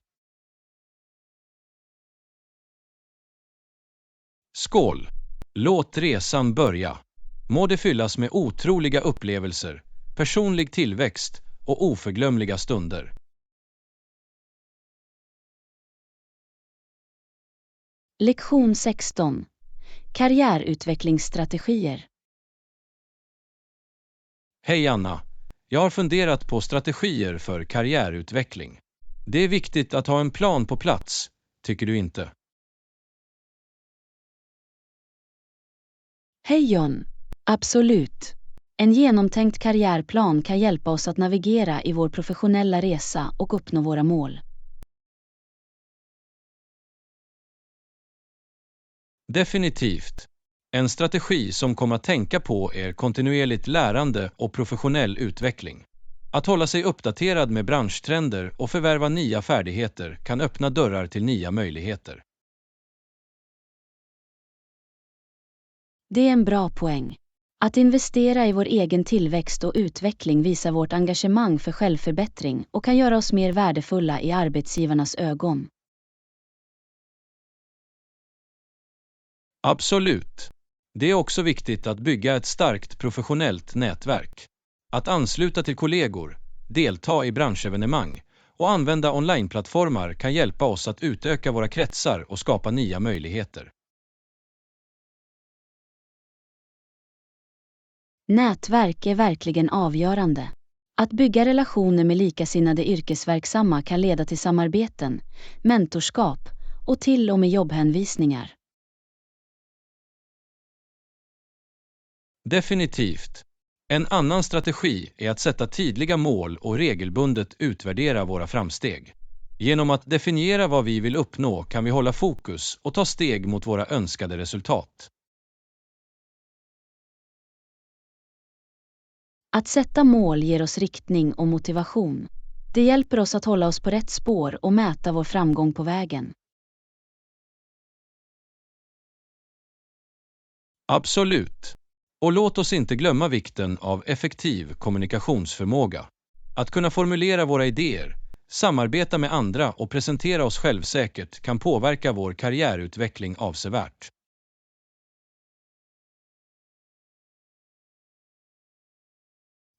Skål! Låt resan börja! Må det fyllas med otroliga upplevelser, personlig tillväxt och oförglömliga stunder. Lektion 16. Karriärutvecklingsstrategier. Hej Anna! Jag har funderat på strategier för karriärutveckling. Det är viktigt att ha en plan på plats, tycker du inte? Hej John! Absolut. En genomtänkt karriärplan kan hjälpa oss att navigera i vår professionella resa och uppnå våra mål. Definitivt. En strategi som kommer att tänka på är kontinuerligt lärande och professionell utveckling. Att hålla sig uppdaterad med branschtrender och förvärva nya färdigheter kan öppna dörrar till nya möjligheter. Det är en bra poäng. Att investera i vår egen tillväxt och utveckling visar vårt engagemang för självförbättring och kan göra oss mer värdefulla i arbetsgivarnas ögon. Absolut. Det är också viktigt att bygga ett starkt professionellt nätverk. Att ansluta till kollegor, delta i branschevenemang och använda onlineplattformar kan hjälpa oss att utöka våra kretsar och skapa nya möjligheter. Nätverk är verkligen avgörande. Att bygga relationer med likasinnade yrkesverksamma kan leda till samarbeten, mentorskap och till och med jobbhänvisningar. Definitivt. En annan strategi är att sätta tydliga mål och regelbundet utvärdera våra framsteg. Genom att definiera vad vi vill uppnå kan vi hålla fokus och ta steg mot våra önskade resultat. Att sätta mål ger oss riktning och motivation. Det hjälper oss att hålla oss på rätt spår och mäta vår framgång på vägen. Absolut. Och låt oss inte glömma vikten av effektiv kommunikationsförmåga. Att kunna formulera våra idéer, samarbeta med andra och presentera oss självsäkert kan påverka vår karriärutveckling avsevärt.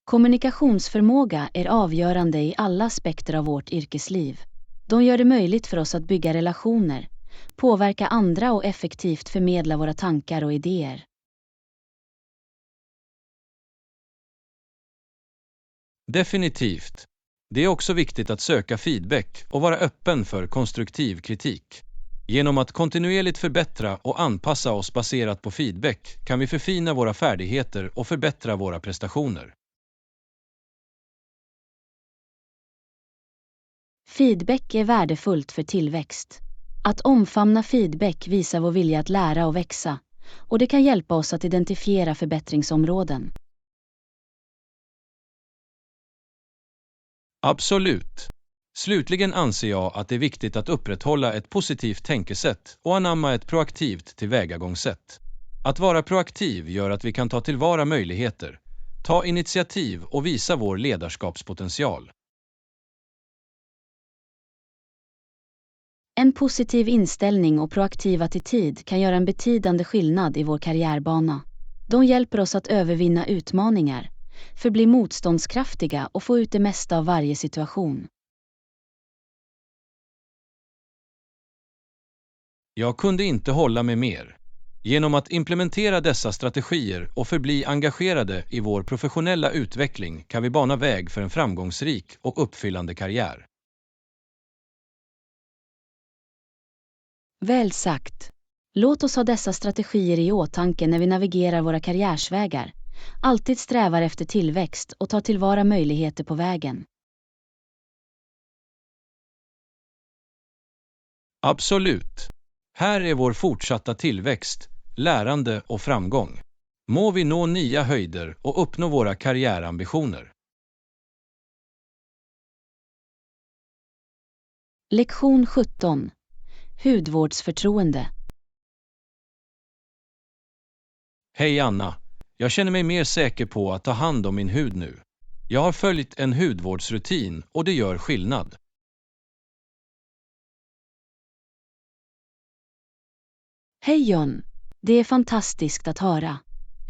Kommunikationsförmåga är avgörande i alla aspekter av vårt yrkesliv. De gör det möjligt för oss att bygga relationer, påverka andra och effektivt förmedla våra tankar och idéer. Definitivt. Det är också viktigt att söka feedback och vara öppen för konstruktiv kritik. Genom att kontinuerligt förbättra och anpassa oss baserat på feedback kan vi förfina våra färdigheter och förbättra våra prestationer. Feedback är värdefullt för tillväxt. Att omfamna feedback visar vår vilja att lära och växa, och det kan hjälpa oss att identifiera förbättringsområden. Absolut. Slutligen anser jag att det är viktigt att upprätthålla ett positivt tänkesätt och anamma ett proaktivt tillvägagångssätt. Att vara proaktiv gör att vi kan ta tillvara möjligheter, ta initiativ och visa vår ledarskapspotential. En positiv inställning och proaktiv attityd kan göra en betydande skillnad i vår karriärbana. De hjälper oss att övervinna utmaningar, förbli motståndskraftiga och få ut det mesta av varje situation. Jag kunde inte hålla med mer. Genom att implementera dessa strategier och förbli engagerade i vår professionella utveckling kan vi bana väg för en framgångsrik och uppfyllande karriär. Väl sagt. Låt oss ha dessa strategier i åtanke när vi navigerar våra karriärsvägar. Alltid strävar efter tillväxt och tar tillvara möjligheter på vägen. Absolut. Här är vår fortsatta tillväxt, lärande och framgång. Må vi nå nya höjder och uppnå våra karriärambitioner. Lektion 17. Hudvårdsförtroende. Hej Anna, jag känner mig mer säker på att ta hand om min hud nu. Jag har följt en hudvårdsrutin och det gör skillnad. Hej John. Det är fantastiskt att höra.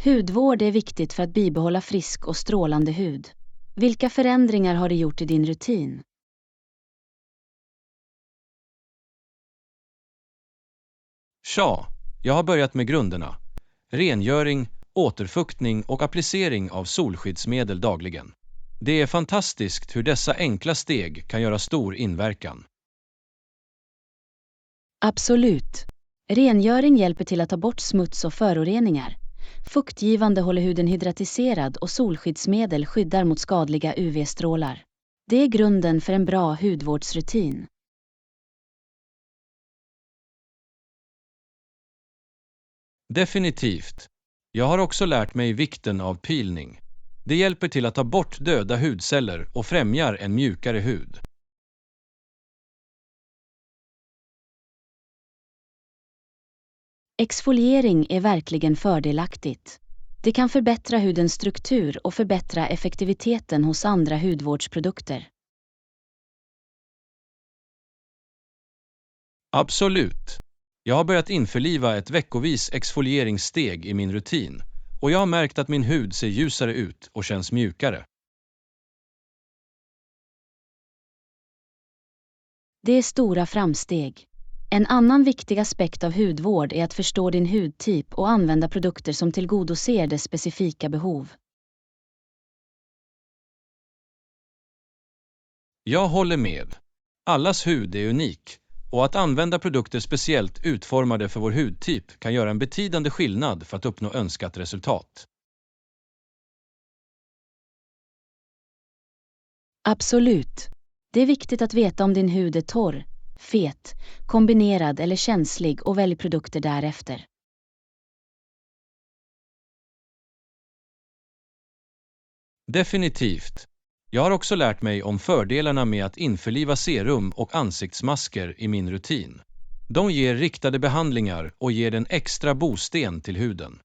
Hudvård är viktigt för att bibehålla frisk och strålande hud. Vilka förändringar har du gjort i din rutin? Tja, jag har börjat med grunderna. Rengöring, återfuktning och applicering av solskyddsmedel dagligen. Det är fantastiskt hur dessa enkla steg kan göra stor inverkan. Absolut. Rengöring hjälper till att ta bort smuts och föroreningar. Fuktgivande håller huden hydratiserad och solskyddsmedel skyddar mot skadliga UV-strålar. Det är grunden för en bra hudvårdsrutin. Definitivt. Jag har också lärt mig vikten av peelning. Det hjälper till att ta bort döda hudceller och främjar en mjukare hud. Exfoliering är verkligen fördelaktigt. Det kan förbättra hudens struktur och förbättra effektiviteten hos andra hudvårdsprodukter. Absolut. Jag har börjat införliva ett veckovis exfolieringssteg i min rutin och jag har märkt att min hud ser ljusare ut och känns mjukare. Det är stora framsteg. En annan viktig aspekt av hudvård är att förstå din hudtyp och använda produkter som tillgodoser dess specifika behov. Jag håller med. Allas hud är unik och att använda produkter speciellt utformade för vår hudtyp kan göra en betydande skillnad för att uppnå önskat resultat. Absolut. Det är viktigt att veta om din hud är torr, fet, kombinerad eller känslig och välj produkter därefter. Definitivt. Jag har också lärt mig om fördelarna med att införliva serum och ansiktsmasker i min rutin. De ger riktade behandlingar och ger en extra bosten till huden.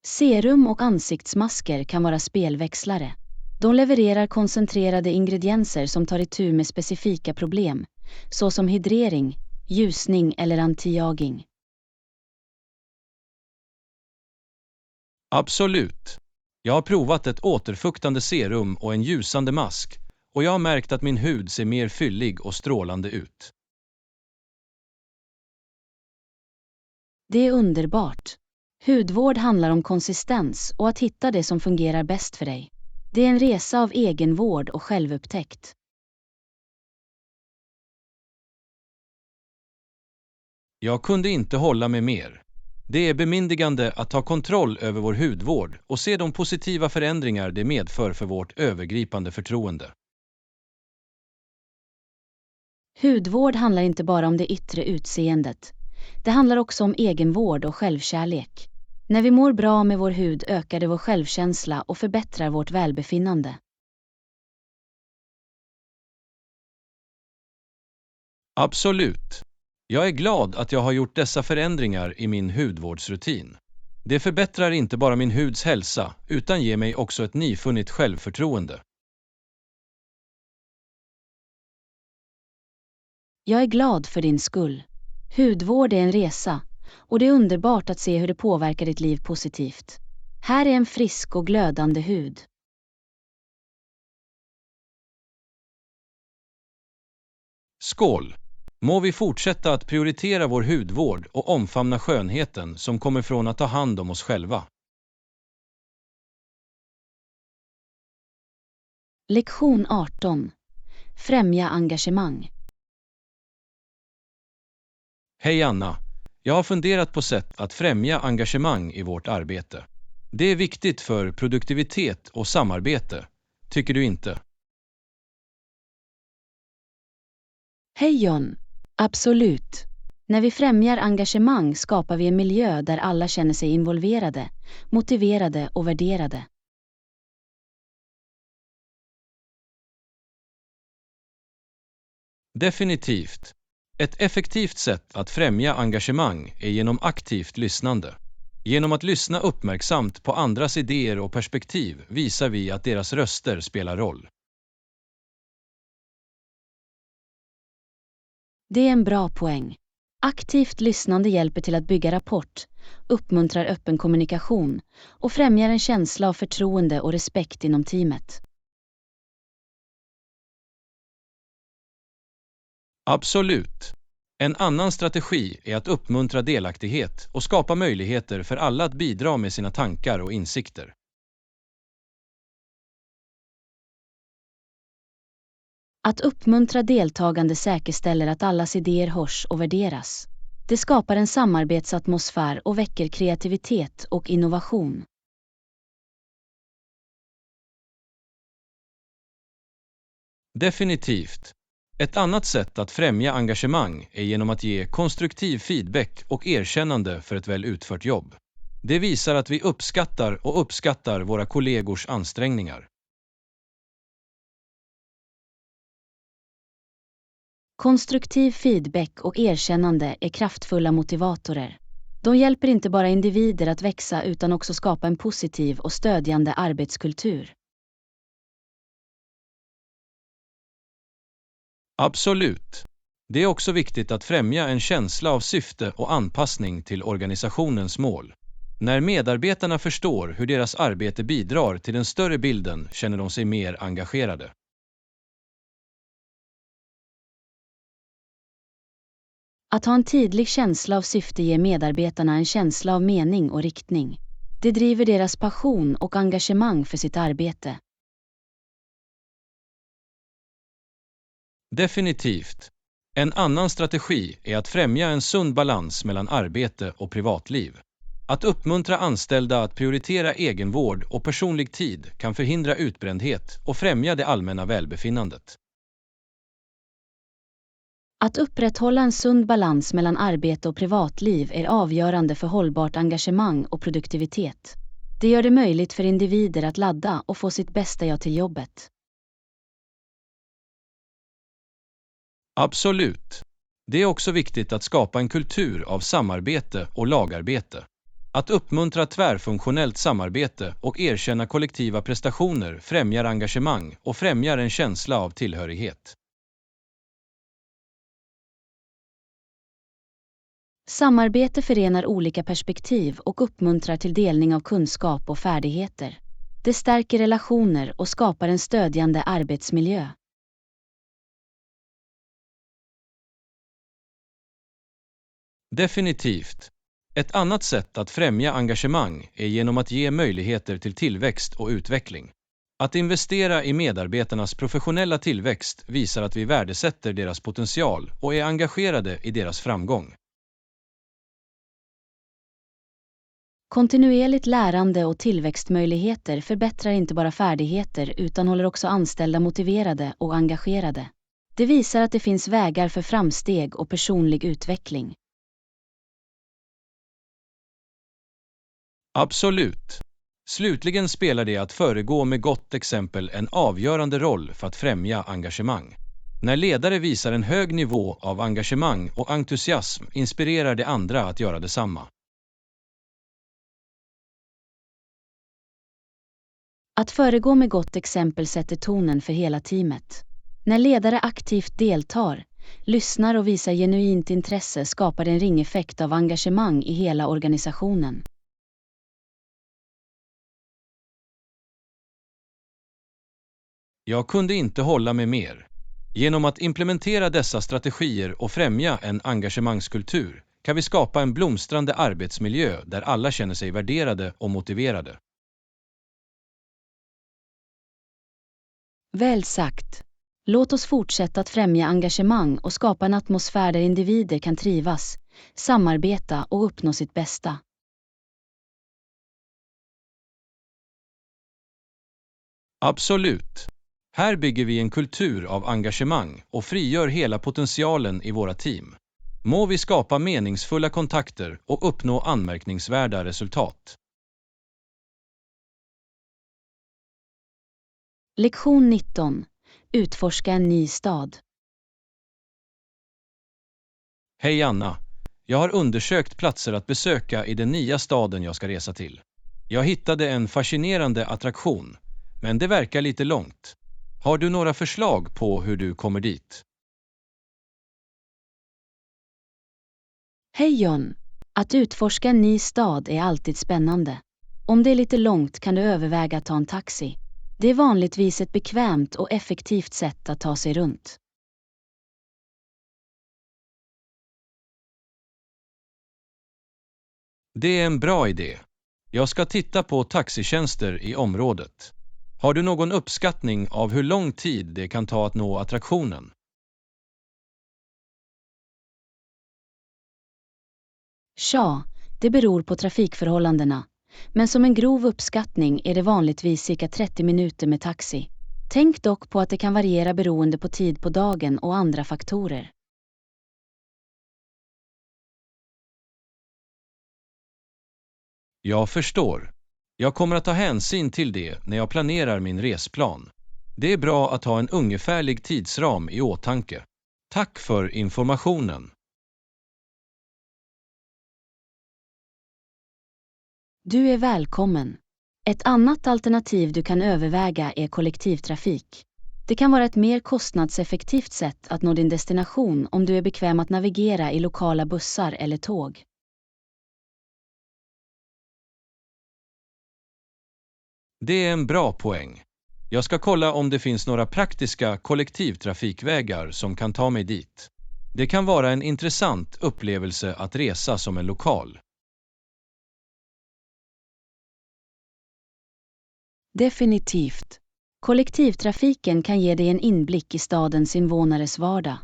Serum och ansiktsmasker kan vara spelväxlare. De levererar koncentrerade ingredienser som tar itu med specifika problem, såsom hydrering, ljusning eller anti-aging. Absolut. Jag har provat ett återfuktande serum och en ljusande mask och jag har märkt att min hud ser mer fyllig och strålande ut. Det är underbart. Hudvård handlar om konsistens och att hitta det som fungerar bäst för dig. Det är en resa av egenvård och självupptäckt. Jag kunde inte hålla med mer. Det är bemyndigande att ta kontroll över vår hudvård och se de positiva förändringar det medför för vårt övergripande förtroende. Hudvård handlar inte bara om det yttre utseendet. Det handlar också om egenvård och självkärlek. När vi mår bra med vår hud ökar det vår självkänsla och förbättrar vårt välbefinnande. Absolut. Jag är glad att jag har gjort dessa förändringar i min hudvårdsrutin. Det förbättrar inte bara min huds hälsa utan ger mig också ett nyfunnit självförtroende. Jag är glad för din skull. Hudvård är en resa, och det är underbart att se hur det påverkar ditt liv positivt. Här är en frisk och glödande hud. Skål! Må vi fortsätta att prioritera vår hudvård och omfamna skönheten som kommer från att ta hand om oss själva. Lektion 18. Främja engagemang. Hej Anna! Jag har funderat på sätt att främja engagemang i vårt arbete. Det är viktigt för produktivitet och samarbete, tycker du inte? Hej John! Absolut. När vi främjar engagemang skapar vi en miljö där alla känner sig involverade, motiverade och värderade. Definitivt. Ett effektivt sätt att främja engagemang är genom aktivt lyssnande. Genom att lyssna uppmärksamt på andras idéer och perspektiv visar vi att deras röster spelar roll. Det är en bra poäng. Aktivt lyssnande hjälper till att bygga rapport, uppmuntrar öppen kommunikation och främjar en känsla av förtroende och respekt inom teamet. Absolut. En annan strategi är att uppmuntra delaktighet och skapa möjligheter för alla att bidra med sina tankar och insikter. Att uppmuntra deltagande säkerställer att allas idéer hörs och värderas. Det skapar en samarbetsatmosfär och väcker kreativitet och innovation. Definitivt. Ett annat sätt att främja engagemang är genom att ge konstruktiv feedback och erkännande för ett väl utfört jobb. Det visar att vi uppskattar våra kollegors ansträngningar. Konstruktiv feedback och erkännande är kraftfulla motivatorer. De hjälper inte bara individer att växa utan också skapa en positiv och stödjande arbetskultur. Absolut. Det är också viktigt att främja en känsla av syfte och anpassning till organisationens mål. När medarbetarna förstår hur deras arbete bidrar till den större bilden känner de sig mer engagerade. Att ha en tydlig känsla av syfte ger medarbetarna en känsla av mening och riktning. Det driver deras passion och engagemang för sitt arbete. Definitivt. En annan strategi är att främja en sund balans mellan arbete och privatliv. Att uppmuntra anställda att prioritera egenvård och personlig tid kan förhindra utbrändhet och främja det allmänna välbefinnandet. Att upprätthålla en sund balans mellan arbete och privatliv är avgörande för hållbart engagemang och produktivitet. Det gör det möjligt för individer att ladda och få sitt bästa jag till jobbet. Absolut. Det är också viktigt att skapa en kultur av samarbete och lagarbete. Att uppmuntra tvärfunktionellt samarbete och erkänna kollektiva prestationer främjar engagemang och främjar en känsla av tillhörighet. Samarbete förenar olika perspektiv och uppmuntrar till delning av kunskap och färdigheter. Det stärker relationer och skapar en stödjande arbetsmiljö. Definitivt. Ett annat sätt att främja engagemang är genom att ge möjligheter till tillväxt och utveckling. Att investera i medarbetarnas professionella tillväxt visar att vi värdesätter deras potential och är engagerade i deras framgång. Kontinuerligt lärande och tillväxtmöjligheter förbättrar inte bara färdigheter utan håller också anställda motiverade och engagerade. Det visar att det finns vägar för framsteg och personlig utveckling. Absolut. Slutligen spelar det att föregå med gott exempel en avgörande roll för att främja engagemang. När ledare visar en hög nivå av engagemang och entusiasm inspirerar det andra att göra detsamma. Att föregå med gott exempel sätter tonen för hela teamet. När ledare aktivt deltar, lyssnar och visar genuint intresse skapar det en ringeffekt av engagemang i hela organisationen. Jag kunde inte hålla med mer. Genom att implementera dessa strategier och främja en engagemangskultur kan vi skapa en blomstrande arbetsmiljö där alla känner sig värderade och motiverade. Väl sagt. Låt oss fortsätta att främja engagemang och skapa en atmosfär där individer kan trivas, samarbeta och uppnå sitt bästa. Absolut. Här bygger vi en kultur av engagemang och frigör hela potentialen i våra team. Må vi skapa meningsfulla kontakter och uppnå anmärkningsvärda resultat. Lektion 19. Utforska en ny stad. Hej Anna. Jag har undersökt platser att besöka i den nya staden jag ska resa till. Jag hittade en fascinerande attraktion, men det verkar lite långt. Har du några förslag på hur du kommer dit? Hej John! Att utforska en ny stad är alltid spännande. Om det är lite långt kan du överväga att ta en taxi. Det är vanligtvis ett bekvämt och effektivt sätt att ta sig runt. Det är en bra idé. Jag ska titta på taxitjänster i området. Har du någon uppskattning av hur lång tid det kan ta att nå attraktionen? Tja, det beror på trafikförhållandena. Men som en grov uppskattning är det vanligtvis cirka 30 minuter med taxi. Tänk dock på att det kan variera beroende på tid på dagen och andra faktorer. Jag förstår. Jag kommer att ta hänsyn till det när jag planerar min resplan. Det är bra att ha en ungefärlig tidsram i åtanke. Tack för informationen. Du är välkommen. Ett annat alternativ du kan överväga är kollektivtrafik. Det kan vara ett mer kostnadseffektivt sätt att nå din destination om du är bekväm att navigera i lokala bussar eller tåg. Det är en bra poäng. Jag ska kolla om det finns några praktiska kollektivtrafikvägar som kan ta mig dit. Det kan vara en intressant upplevelse att resa som en lokal. Definitivt. Kollektivtrafiken kan ge dig en inblick i stadens invånares vardag.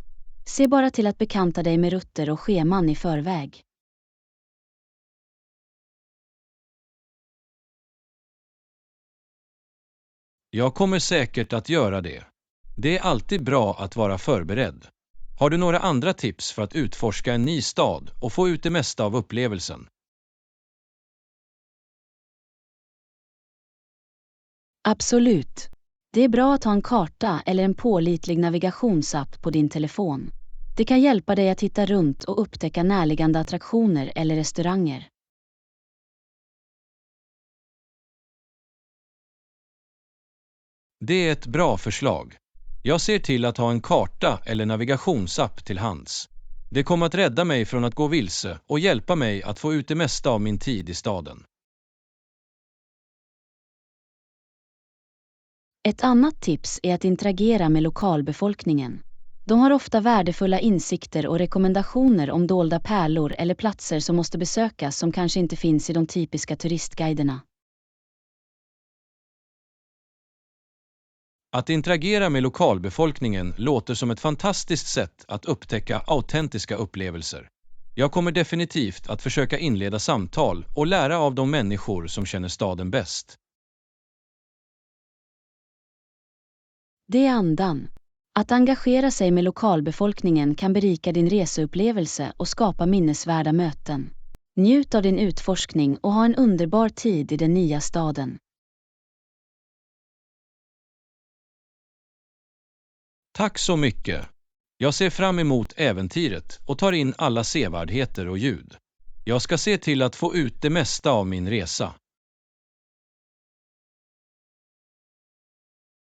Se bara till att bekanta dig med rutter och scheman i förväg. Jag kommer säkert att göra det. Det är alltid bra att vara förberedd. Har du några andra tips för att utforska en ny stad och få ut det mesta av upplevelsen? Absolut. Det är bra att ha en karta eller en pålitlig navigationsapp på din telefon. Det kan hjälpa dig att hitta runt och upptäcka närliggande attraktioner eller restauranger. Det är ett bra förslag. Jag ser till att ha en karta eller navigationsapp till hands. Det kommer att rädda mig från att gå vilse och hjälpa mig att få ut det mesta av min tid i staden. Ett annat tips är att interagera med lokalbefolkningen. De har ofta värdefulla insikter och rekommendationer om dolda pärlor eller platser som måste besökas som kanske inte finns i de typiska turistguiderna. Att interagera med lokalbefolkningen låter som ett fantastiskt sätt att upptäcka autentiska upplevelser. Jag kommer definitivt att försöka inleda samtal och lära av de människor som känner staden bäst. Det är andan. Att engagera sig med lokalbefolkningen kan berika din reseupplevelse och skapa minnesvärda möten. Njut av din utforskning och ha en underbar tid i den nya staden. Tack så mycket! Jag ser fram emot äventyret och tar in alla sevärdheter och ljud. Jag ska se till att få ut det mesta av min resa.